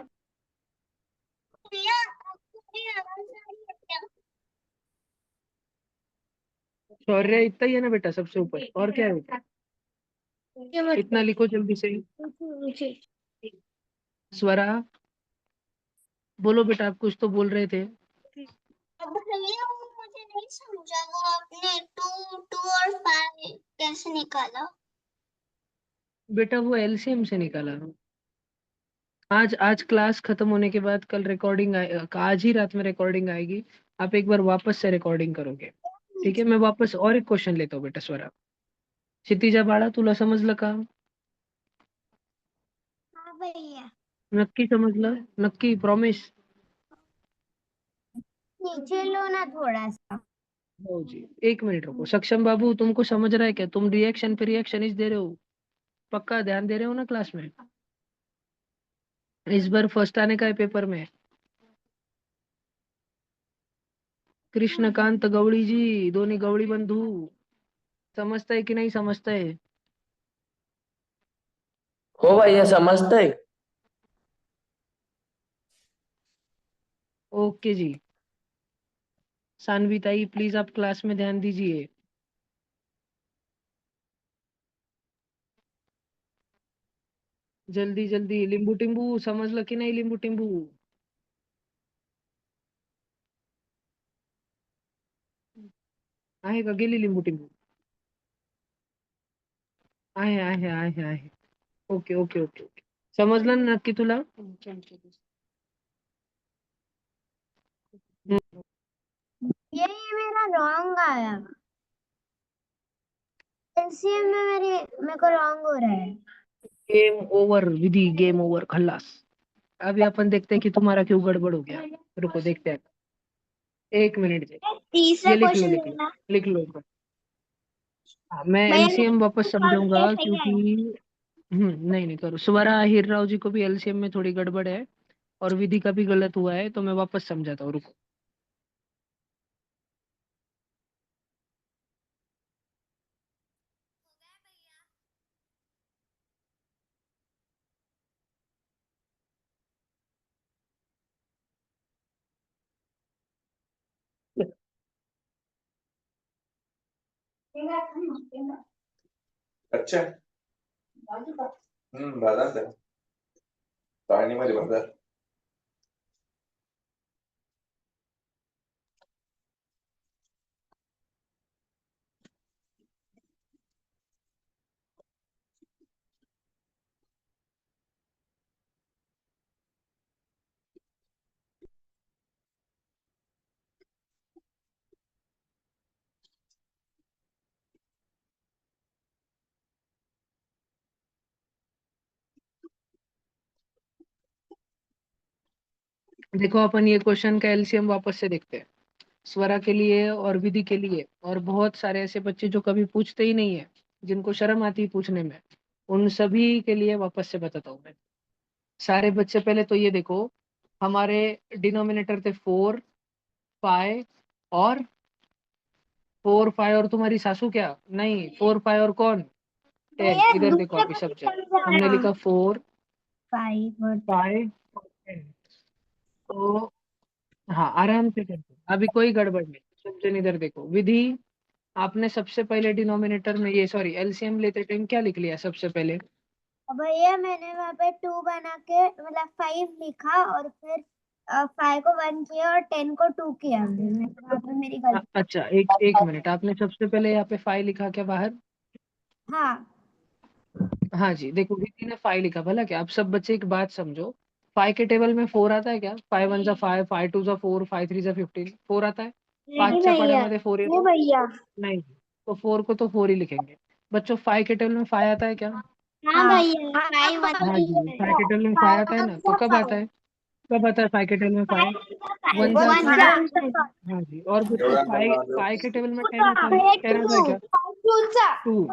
शौर्य इतना ही है ना बेटा सबसे ऊपर, और क्या है बेटा? इतना लिखो जल्दी से। नीचे। स्वरा बोलो बेटा, आप कुछ तो बोल रहे थे। अब भैया वो मुझे नहीं समझा, वो आपने 2 और 5 कैसे निकाला? बेटा वो एलसीएम से निकाला। आज आज क्लास खत्म होने के बाद कल रिकॉर्डिंग आज ही रात में रिकॉर्डिंग आएगी। आप एक बार वापस से रिकॉर्डिंग करोगे, ठीक है? मैं वापस और एक क्वेश्चन लेता हूँ बेटा। स्वरा, क्षितिजा बाळा तुला समजलं का? हाँ भैया। नक्की समजलं? नक्की प्रॉमिस? नीचे लो ना थोड़ा सा। हो जी, एक मिनट रुको। सक्षम बाबू तुमको समझ रहा है क्या? तुम रिएक्शन पे रिएक्शन ही दे रहे हो। पक्का ध्यान दे रहे हो ना क्लास में? इस बार फर्स्ट आने का है पेपर में। कृष्णकांत गवळी जी, दोन्ही गवळी बंधू, समजताय की नहीं समजताय? हो भैया समझते हैं। ओके जी। सानवी ताई प्लीज आप क्लास में ध्यान दीजिए। जल्दी जल्दी। लिंबू टिंबू समजलं की नाही? लिंबू टिंबू आहे का? गेली लिंबू टिंबू? आहे. ओके ओके ओके ओके, समजलं ना नक्की तुला? ये मेरा रॉन्ग आया। एलसीएम में मेरे को रॉन्ग हो रहा है। गेम ओवर विधि, गेम ओवर खल्लास। अभी अपन देखते हैं कि तुम्हारा क्यों गड़बड़ हो गया। रुको देखते हैं, एक मिनट दे। तीसरा ये लिख लो क्वेश्चन लिख लो देना लिख लो एक बार। हाँ, मैं भैया। एलसीएम वापस सॉल्व किया समझाऊंगा सही क्योंकि है। नहीं नहीं करो। स्वरा अहिर राव जी को भी एलसीएम में थोड़ी गड़बड़ है और विधि का भी गलत हुआ है, तो मैं वापस समझाता हूँ, रुको। अच्छा बाजार द्या पाणीमध्ये बाजार देखो अपन ये क्वेश्चन का एलसीएम वापस से देखते हैं, स्वरा के लिए और विधि के लिए, और बहुत सारे ऐसे बच्चे जो कभी पूछते ही नहीं है, जिनको शर्म आती है पूछने में, उन सभी के लिए वापस से बताता हूँ मैं। सारे बच्चे पहले तो ये देखो, हमारे डिनोमिनेटर थे 4 5 और 4 5 और तुम्हारी सासू, क्या नहीं 4 5 और कौन? 10। भैया इधर देखो दूसरा अभी सब क्वेश्चन जगह हमने समझाना। लिखा 4 5 और 5 और 10। तो हाँ आराम से करते, अभी कोई गड़बड़ नहीं। सब जन इधर देखो। विधि, आपने सबसे पहले डिनोमिनेटर में ये सॉरी एलसीएम लेते टाइम क्या लिख लिया सबसे पहले? भैया मैंने वहाँ पे 2 बना के मतलब 5 लिखा और फिर 5 को 1 किया और 10 को 2 किया हमने, वहाँ पे मेरी गलती। अच्छा, एक मिनट, आपने सबसे पहले यहाँ पे 5 लिखा क्या बाहर? हाँ हाँ जी, देखो विधि ने 5 लिखा, भला क्या? आप सब बच्चे एक बात समझो, 5 के टेबल में 4 आता है क्या? 5 1 जा 5, 5 2 जा 4, 5 3 जा 15, 4 आता है? 5 च्या पाड्यामध्ये 4 नहीं येतो? भैया। नहीं, तो 4 को तो 4 ही लिखेंगे। बच्चों 5 के टेबल में 5 आता है क्या? हाँ भैया, फाइव हाँ जी, 5 के टेबल में 5 आता है ना, तो कब आता है? कब आता है 5 के टेबल में 5? 1 जा 2 जा, हाँ जी, और बच्चों 5 के टेबल में 10 आता है, 10 आता है क्या? 2।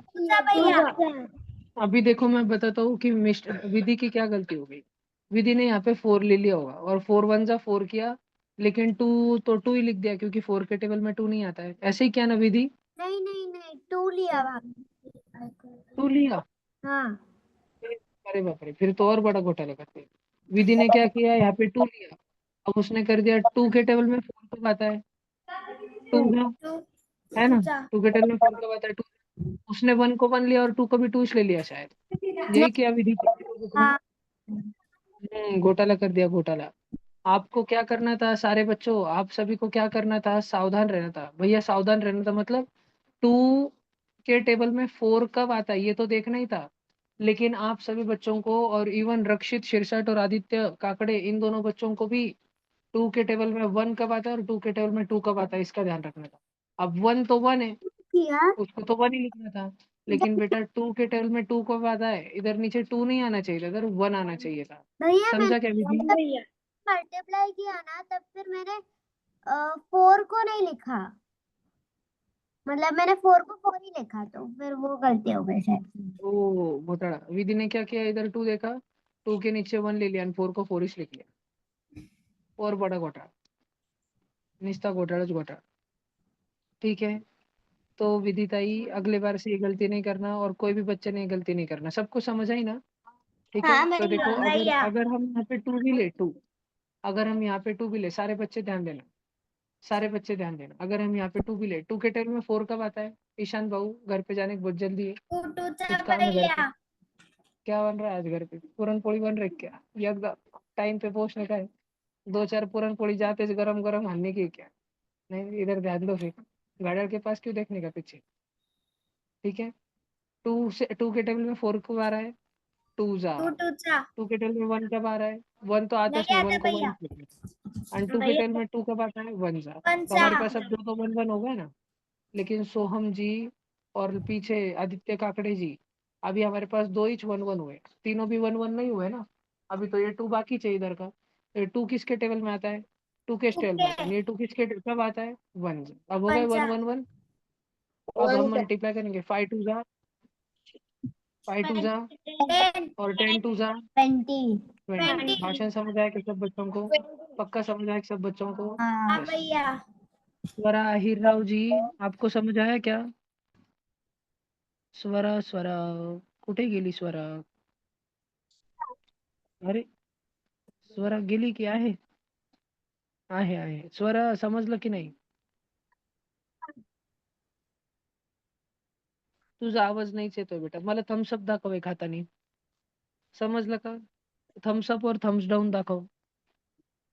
भैया। अभी देखो मैं बताता हूँ कि मिस्टर विधि की क्या गलती हो गई। विधि ने यहाँ पे 4 ले लिया होगा और 4 1 जा 4 किया, लेकिन 2 तो 2 ही लिख दिया क्योंकि 4 के टेबल में 2 नहीं आता है। ऐसे ही क्या ना विधि? नहीं नहीं नहीं, 2 लिया वहाँ। 2 लिया? हाँ अरे बाप रे, फिर तो और बड़ा घोटाला करते हैं। विधि ने क्या किया, यहाँ पे 2 लिया, अब उसने कर दिया 2 के टेबल में 4 कब आता है? 2 ना, है ना? 2 के टेबल में 4 कब आता है? 2। उसने 1 को 1 लिया और 2 को भी 2 ले लिया शायद, यही किया विधि ने? हाँ। घोटाला कर दिया, घोटाला। आपको क्या करना था सारे बच्चों, आप सभी को क्या करना था? सावधान रहना था भैया, सावधान रहना था। मतलब 2 के टेबल में 4 कब आता है ये तो देखना ही था, लेकिन आप सभी बच्चों को और इवन रक्षित शिरसट और आदित्य काकड़े, इन दोनों बच्चों को भी 2 के टेबल में 1 कब आता है और 2 के टेबल में 2 कब आता है इसका ध्यान रखना था। अब 1 तो 1 है, किया उसको तो 1 ही लिखना था, लेकिन बेटा 2 के टेबल में 2 कब आता है? इधर नीचे 2 नहीं आना चाहिए था, इधर 1 आना चाहिए था। भैया, मैंने समझा क्या विधि? भैया मल्टीप्लाई किया ना, तब फिर मैंने 4 को नहीं लिखा, मतलब मैंने 4 को 4 ही लिखा, तो फिर वो गलती हो गई शायद। ओ घोटाला, विधि ने क्या किया, इधर 2 देखा, 2 के नीचे 1 ले लिया, 4 को 4 लिख लिया, और बड़ा घोटाला, निस्ता घोटाला घोटाला। ठीक है, तो विधि ताई अगले बार से ये गलती नहीं करना, और कोई भी बच्चे ने ये गलती नहीं करना। सबको समझ आई ना? ठीक है, हाँ तो देखो अगर भैया। अगर हम यहाँ पे 2 भी ले, 2, अगर हम यहाँ पे 2 भी ले, सारे बच्चे ध्यान देना, सारे बच्चे ध्यान देना, अगर हम यहाँ पे 2 भी ले, 2 के टेबल में 4 कब आता है? ईशान बाबू घर पे जाने की बहुत जल्दी है, कुछ काम है घर पे? भैया। क्या बन रहा है आज घर पे? पूरन पोळी बन रही क्या? एकदम टाइम पे पहुंचने का है, 2 4 पूरन पोळी जाते गरम गरम खाने की है क्या? नहीं, इधर ध्यान दो फिर, गाड़ियों के पास क्यों देखने का पीछे? ठीक है, 2 के टेबल में 4 कब आ रहा है? 2 जा, 2 के टेबल में 1 कब आ रहा है? 1 तो आताच नहीं नहीं, आता 1 को 1 भैया। और 2 के टेबल में 2 कब आता है? 1 जा, तो हमारे पास अब 2 तो 1 1 हो गया ना। लेकिन सोहम जी और पीछे आदित्य काकड़े जी, अभी हमारे पास 2 ही 1 1 हुए, तीनों भी 1 1 नहीं हुए ना, अभी तो ये 2 बाकी चाहिए इधर का। ये 2 किसके टेबल में आता है? 2 के टेबल में आता है, ये 2 किसके कब आता है? 1। अब हो गए 1 1 1। अब हम मल्टीप्लाई करेंगे, 5 2 जा, 5 2 जा, और 10 2 जा 20। भाषण समझ आया कि सब बच्चों को? पक्का समझ आया कि सब बच्चों को? हाँ Yes. भैया। स्वरा आहिर राव जी, आपको समझ आया क्या? स्वरा स्वरा कुठे गेली स्वरा? अरे स्वरा गेली की आहे? आहे स्वरा, समजलं की नाही? तुझा आवाज नाहीच येतोय बेटा, मला थम्सअप दाखव एक हाताने, समजलं का? थम्सअप और थम्स डाऊन दाखव.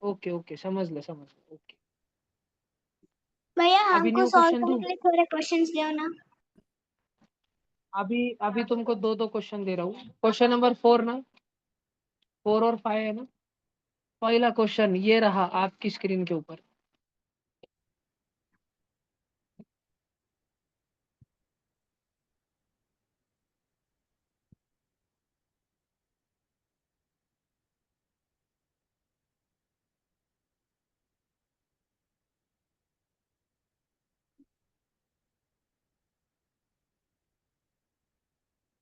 ओके ओके, समजलं समजलं, ओके. भैया अभी हमको न्यू सॉल्व क्वेश्चन करने दूं? के लिए थोड़े क्वेश्चंस दो ना। अभी तुमको दो दो क्वेश्चन दे रहा हूँ. क्वेश्चन नंबर 4 ना, 4 और 5 है ना. पहला क्वेश्चन ये रहा आपकी स्क्रीन के ऊपर.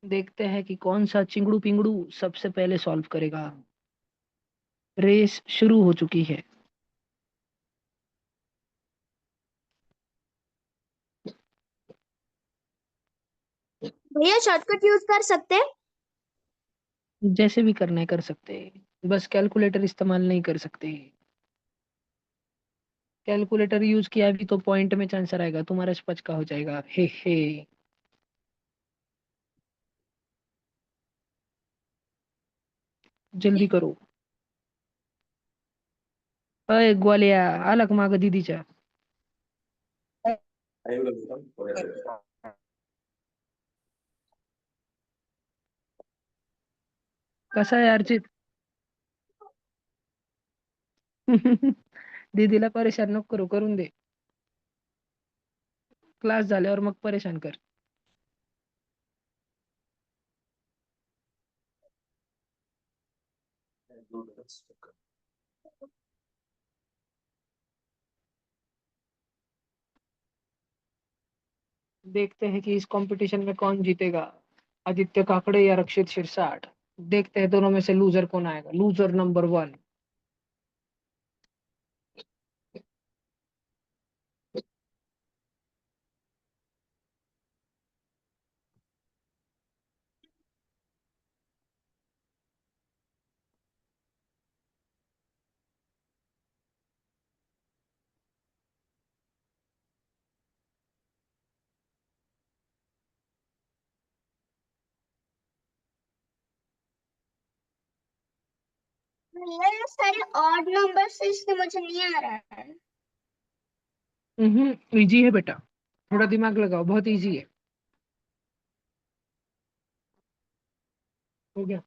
देखते हैं कि कौन सा चिंगड़ू पिंगड़ू सबसे पहले सॉल्व करेगा. रेस शुरू हो चुकी है. भैया शॉर्टकट यूज कर सकते हैं? जैसे भी करना है कर सकते हैं, बस कैलकुलेटर इस्तेमाल नहीं कर सकते. कैलकुलेटर यूज किया भी तो पॉइंट में आंसर आएगा, तुम्हारा स्पच का हो जाएगा. हे जल्दी करो. अय ग्वालिया आला का माग दीदीच्या? कसा आहे अर्चित? दीदीला परेशान नको करू, करून दे. क्लास झाल्यावर मग परेशान कर. देखते हैं कि इस कंपटीशन में कौन जीतेगा, आदित्य काकड़े या रक्षित शिरसाट. देखते हैं दोनों में से लूजर कौन आएगा. Loser number 1. भैया ये सारे ऑड नंबर से इसलिए मुझे नहीं आ रहा है। इजी है बेटा, थोड़ा दिमाग लगाओ, बहुत इजी है. हो गया.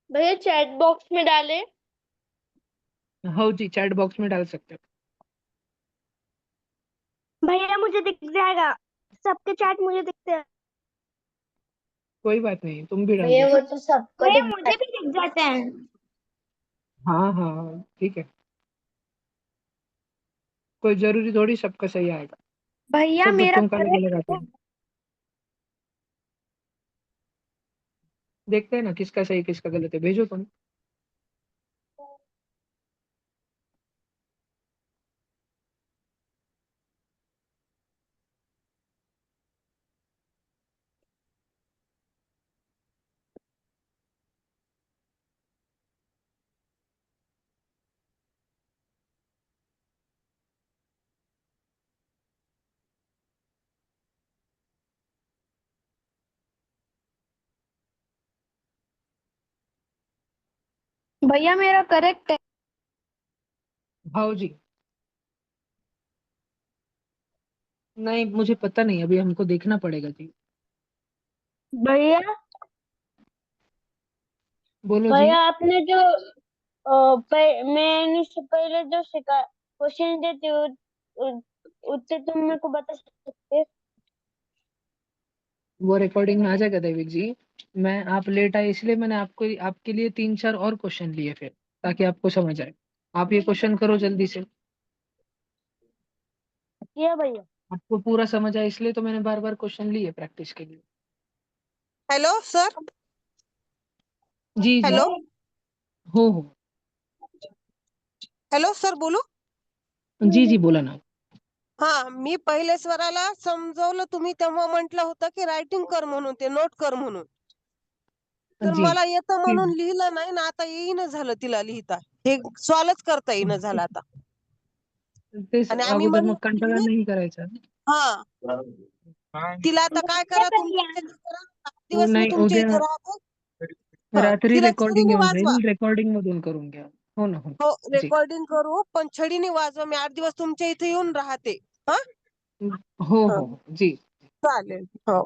भैया चैट बॉक्स में डाले. हाँ जी, चैट बॉक्स में डाल सकते हो. भैया मुझे दिख जाएगा, सबके चैट मुझे दिखते हैं. कोई बात नहीं, तुम भी डाल भैया दो. वो तो सबको भैया दिख मुझे भी दिख जाते हैं. हाँ हाँ ठीक है, कोई जरूरी थोड़ी सबका सही आएगा. भैया सब मेरा बच्चों का अलग अलग आता है. देखते हैं ना किसका सही किसका गलत है. भेजो तुम. भैया मेरा करेक्ट है. हाँ जी. नहीं मुझे पता नहीं, अभी हमको देखना पड़ेगा जी. भैया बोलो जी. भैया आपने जो मैंने इससे पहले जो सिखा क्वेश्चन देते उत्तर तुम मेरे को बता सकते. वो रिकॉर्डिंग में आ जाएगा देविक जी. आप लेट आए इसलिए मैंने आपको आपके लिए 3-4 और क्वेश्चन लिए फिर, ताकि आपको समझ आए. आप ये क्वेश्चन करो जल्दी से. किया भैया. आपको पूरा समझ आए इसलिए तो मैंने बार बार क्वेश्चन लिए प्रैक्टिस के लिए. Hello sir. जी जी. हॅलो. हो. हॅलो सर बोलू. जी जी बोला ना. हा मी पहिले स्वराला समजवलं, तुम्ही तेव्हा म्हटलं होतं की रायटिंग कर म्हणून, ते नोट कर म्हणून. तर जी मला येतं म्हणून लिहिलं नाही ना, आता येईन झालं तिला लिहिता. हे सॉल्वच करता येईन झालं आता. तेच आणि आम्ही अगोदर म्हणलं मग कंटाळा नाही करायचा. हा तिला आता काय करा, तुमच्या इथे करा. 7 दिवस मी नाही तुमच्या उद्या इथे राहते. हा रात्री तिला रेकॉर्डिंग छडीने येऊन वाजवा. जाईल, रेकॉर्डिंग मधून करून घ्या. हो ना हो. हो जी. रेकॉर्डिंग करू, पण छडीने वाजवा. मी 8 दिवस तुमच्या इथे येऊन राहते. हा हो हा, हो जी. चालेल. हो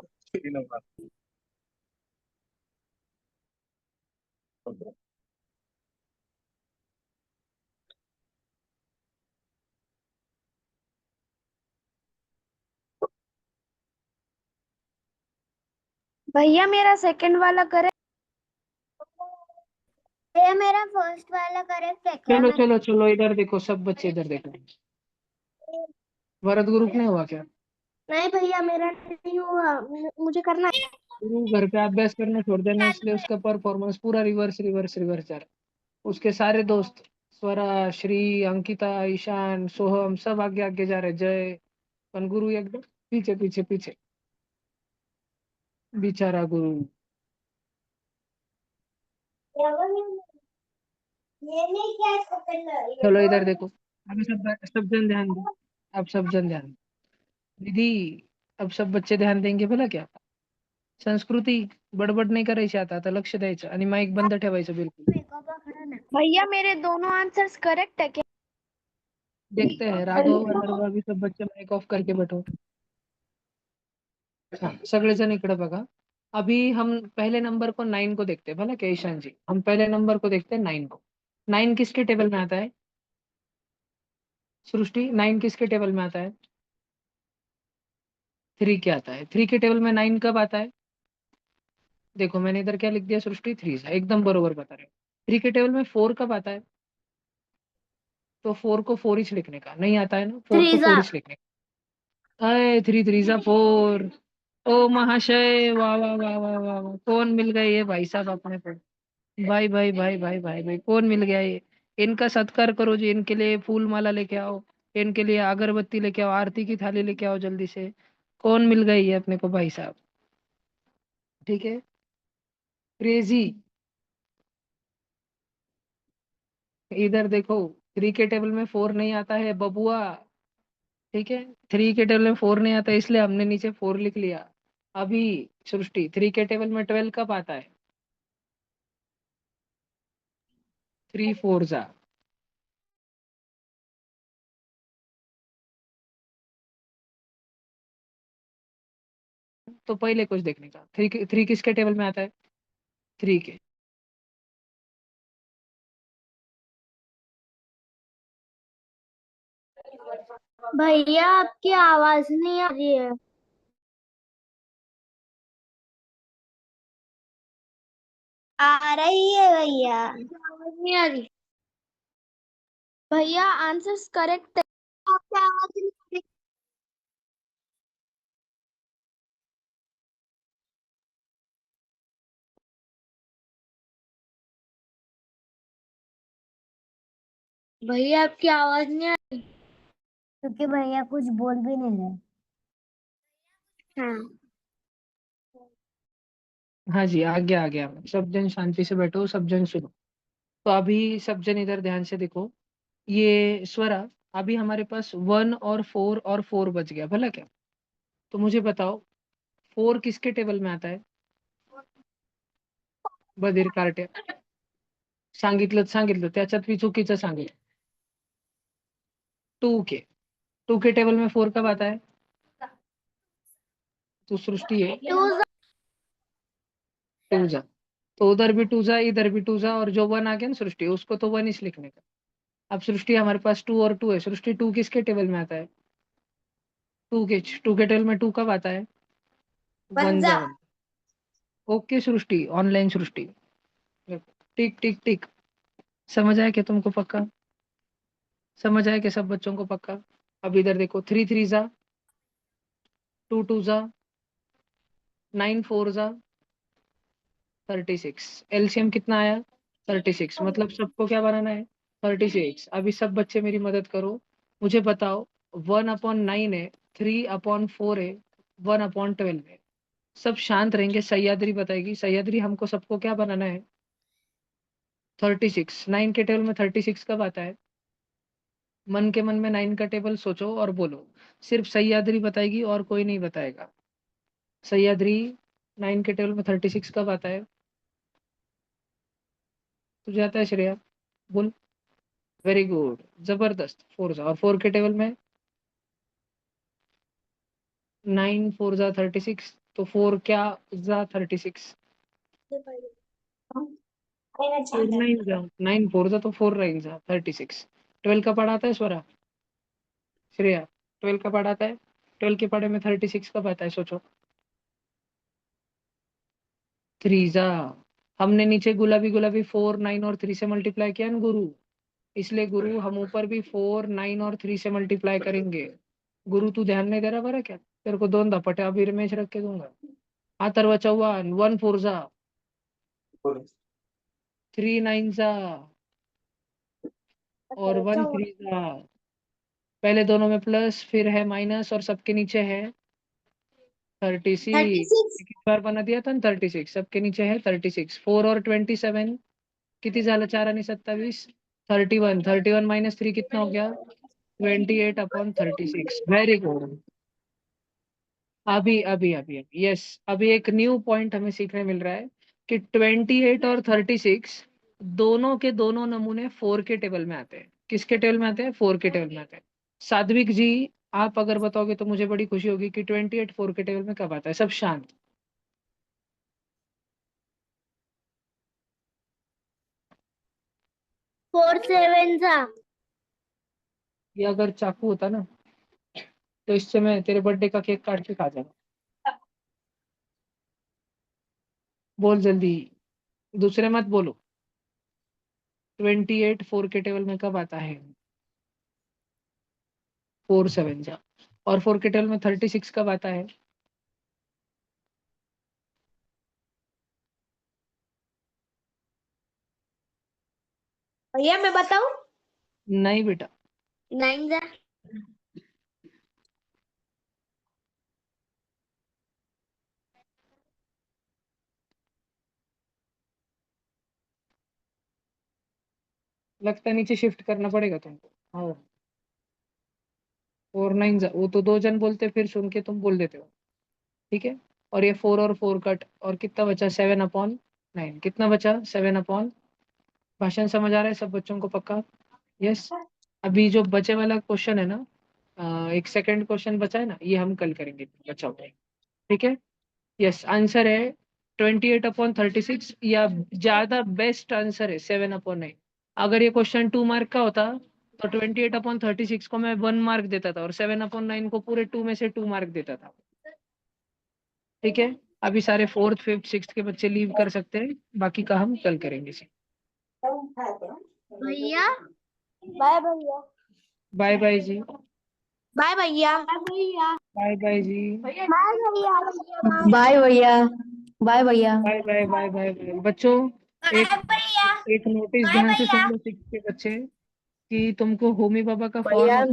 भैया मेरा सेकंड वाला करेक्ट. भैया मेरा फर्स्ट वाला करेक्ट है क्या? चलो चलो चलो, इधर देखो सब बच्चे, इधर देखो. भरत ग्रुप नहीं हुआ क्या? नहीं भैया मेरा नहीं हुआ, मुझे करना है. गुरु घर पे अभ्यास करना छोड़ देना, इसलिए उसका परफॉर्मेंस पूरा रिवर्स रिवर्स रिवर्स जा रहा है. उसके सारे दोस्त स्वरा, श्री, अंकिता, ईशान, सोहम सब आगे आगे जा रहे. जय. पर गुरु एकदम पीछे पीछे पीछे. बेचारा गुरु. ये नहीं क्या चलो इधर देखो. अभी सब सब जन ध्यान दो. अब सब जन ध्यान दो. दीदी अब सब बच्चे ध्यान देंगे भला क्या. संस्कृती बडबड नाही करायची आता लक्ष द्यायचं आणि माईक बंद ठेवायचं बिलकुल. भैया मेरे दोनों आंसर्स करेक्ट है क्या? देखते हैं राघव अथर्व अभी सब बच्चे माइक ऑफ करके बैठो. हाँ, सगळेजण इकडे बघा. अभी हम पहले नंबर को 9 को देखते हैं भला क्या ईशान जी. हम पहले नंबर को देखते हैं 9 को. 9 किसके टेबल में आता है सृष्टि. 9 किसके टेबल में आता है 3 के आता है. 3 के टेबल में 9 कब आता है. देखो मैंने इधर क्या लिख दिया सृष्टि 3 एकदम बरोबर बता रहे हो. 3 के टेबल में 4 कब आता है. तो 4 को 4 ही लिखने का नहीं आता है ना. 4 को 4 ही लिखने का. अरे 3 3 जा 4. ओ महाशय वाह वाह वाह वाह वाह वाह. कौन मिल गए ये भाई साहब अपने को. भाई भाई भाई भाई भाई भाई कौन मिल गया ये. इनका सत्कार करो जी. इनके लिए फूल माला लेके आओ. इनके लिए अगरबत्ती लेके आओ. आरती की थाली लेके आओ जल्दी से. कौन मिल गई ये अपने को भाई साहब. ठीक है. क्रेजी. इधर देखो 3 के टेबल में 4 नहीं आता है बबुआ. ठीक है. 3 के टेबल में 4 नहीं आता इसलिए हमने नीचे 4 लिख लिया. अभी सृष्टि 3 के टेबल में 12 कब आता है. 3 4 जा. तो पहले कुछ देखने का. 3 किसके टेबल में आता है 3 के. भैया आपकी आवाज नहीं आ रही है. आ रही है भैया. आवाज नहीं आ रही. भैया आंसर्स करेक्ट है. आपकी आवाज नहीं आ रही. भैया आपकी आवाज नहीं आ रही. क्योंकि भैया कुछ बोल भी नहीं रहे. हाँ. हाँ जी आ गया. सब जन शांति से बैठो. सब जन सुनो. तो अभी सब जन इधर ध्यान से देखो. ये स्वरा अभी हमारे पास 1 और 4 और 4 बच गया भला क्या. तो मुझे बताओ 4 किसके टेबल में आता है. बधीर कार्टे. सांगितलं त्याच्यात मी चुकीचं सांगितलं. 2 के टेबल में 4 कब आता है. तो सृष्टि है 2 जा. तो उधर भी 2 जा इधर भी 2 जा और जो 1 आ गया ना सृष्टि उसको तो 1 ही लिखने का. अब सृष्टि हमारे पास 2 और 2 है. सृष्टि 2 किसके टेबल में आता है 2 के टेबल में 2 कब आता है 1 जा 1. ओके सृष्टि ऑनलाइन सृष्टि. टिक टिक टिक. समझ आया क्या तुमको पक्का. समझ आया क्या सब बच्चों को पक्का. अब इधर देखो 3 3 जा 2 2 जा 9 4 जा 36. एलसीएम कितना आया 36. मतलब सबको क्या बनाना है 36. अभी सब बच्चे मेरी मदद करो. मुझे बताओ 1/9 है 3/4 है 1/12 है. सब शांत रहेंगे. सह्याद्री बताएगी. सह्याद्री हमको सबको क्या बनाना है 36. 9 के टेबल में 36 कब आता है. मन के मन में 9 का टेबल सोचो और बोलो. सिर्फ सह्याद्री बताएगी और कोई नहीं बताएगा. सह्याद्री 9 के टेबल में 36 कब आता है. तुझे आता है श्रेया बोल. Very good. जबरदस्त. 4 जा. और 4 के टेबल में 9 4 जा 36. तो 4 क्या जा 36. 4 9 जा 9 4 जा तो 4 9 जा 36. 12 का पढ़ा आता है स्वरा श्रेया. 12 का पढ़ा आता है. 12 के पढ़े में 36 कब आता है सोचो. 3 जा. हमने नीचे गुलाबी गुलाबी 4 9 और 3 से मल्टीप्लाई किया ना गुरु. इसलिए गुरु हम ऊपर भी 4 9 और 3 से मल्टीप्लाई करेंगे. गुरु तू ध्यान नहीं दे रहा बरं क्या. तेरे को 2 धपटे अभी रमेश रख के दूंगा. अथर्व चव्हाण 1 4 जा 3 9 जा और 1 3 जा. पहले दोनों में प्लस फिर है माइनस और सबके नीचे है 36. एक बार बना दिया था ना 36. सबके नीचे है 36. 4 और 27 किती झालं 4 आणि 27 31. 31 माइनस 3 कितना हो गया 28/36. Very good. अभी अभी अभी अभी यस, अभी एक न्यू पॉइंट हमें सीखने मिल रहा है कि 28 और 36 दोनों के दोनों नमूने 4 के टेबल में आते हैं। किसके टेबल में आते हैं? 4 के टेबल में आते हैं। सात्विक जी, आप अगर बताओगे तो मुझे बड़ी खुशी होगी कि 28 4 के टेबल में कब आता है। सब शांत। 4 7 था। ये अगर चाकू होता ना तो इससे मैं तेरे बर्थडे का केक काट के खा जाता। बोल जल्दी, दूसरे मत बोलो। 28 4 के टेबल में कब आता है? 4 7 जा। और 4 के टेबल में 36 कब आता है? भैया मैं बताऊं? नहीं बेटा, 9 था। लगता है नीचे शिफ्ट करना पड़ेगा तुमको। हाँ, 4 9 जा, वो तो 2 जन बोलते फिर सुन के तुम बोल देते हो। ठीक है। और ये 4 और 4 कट, और कितना बचा? 7/9। कितना बचा? 7/। भाषण समझ आ रहा है सब बच्चों को? पक्का? यस। अभी जो बचे वाला क्वेश्चन है ना, एक सेकंड क्वेश्चन बचा है ना, ये हम कल करेंगे बच्चों को। ठीक है। यस, आंसर है 28/36, या ज्यादा बेस्ट आंसर है 7/9। अगर ये क्वेश्चन 2 मार्क का होता तो 28/36 को मैं 1 मार्क देता था और 7/9 को पूरे 2 में से 2 मार्क देता था। ठीक है। अभी सारे 4th 5th 6th के बच्चे लीव कर सकते हैं, बाकी का हम कल करेंगे। भैया बाय भैया। बाय बाय जी। बाय भैया। भैया बाय बाय जी। बाय भैया। बाय भैया। बाय भैया। Bye bye bye bye bye बच्चों। एक भैया। एक नोटिस बाय ध्यान से सुन भैया। लो 6th के बच्चे, कि तुमको होमी बाबा का भैया फॉर्म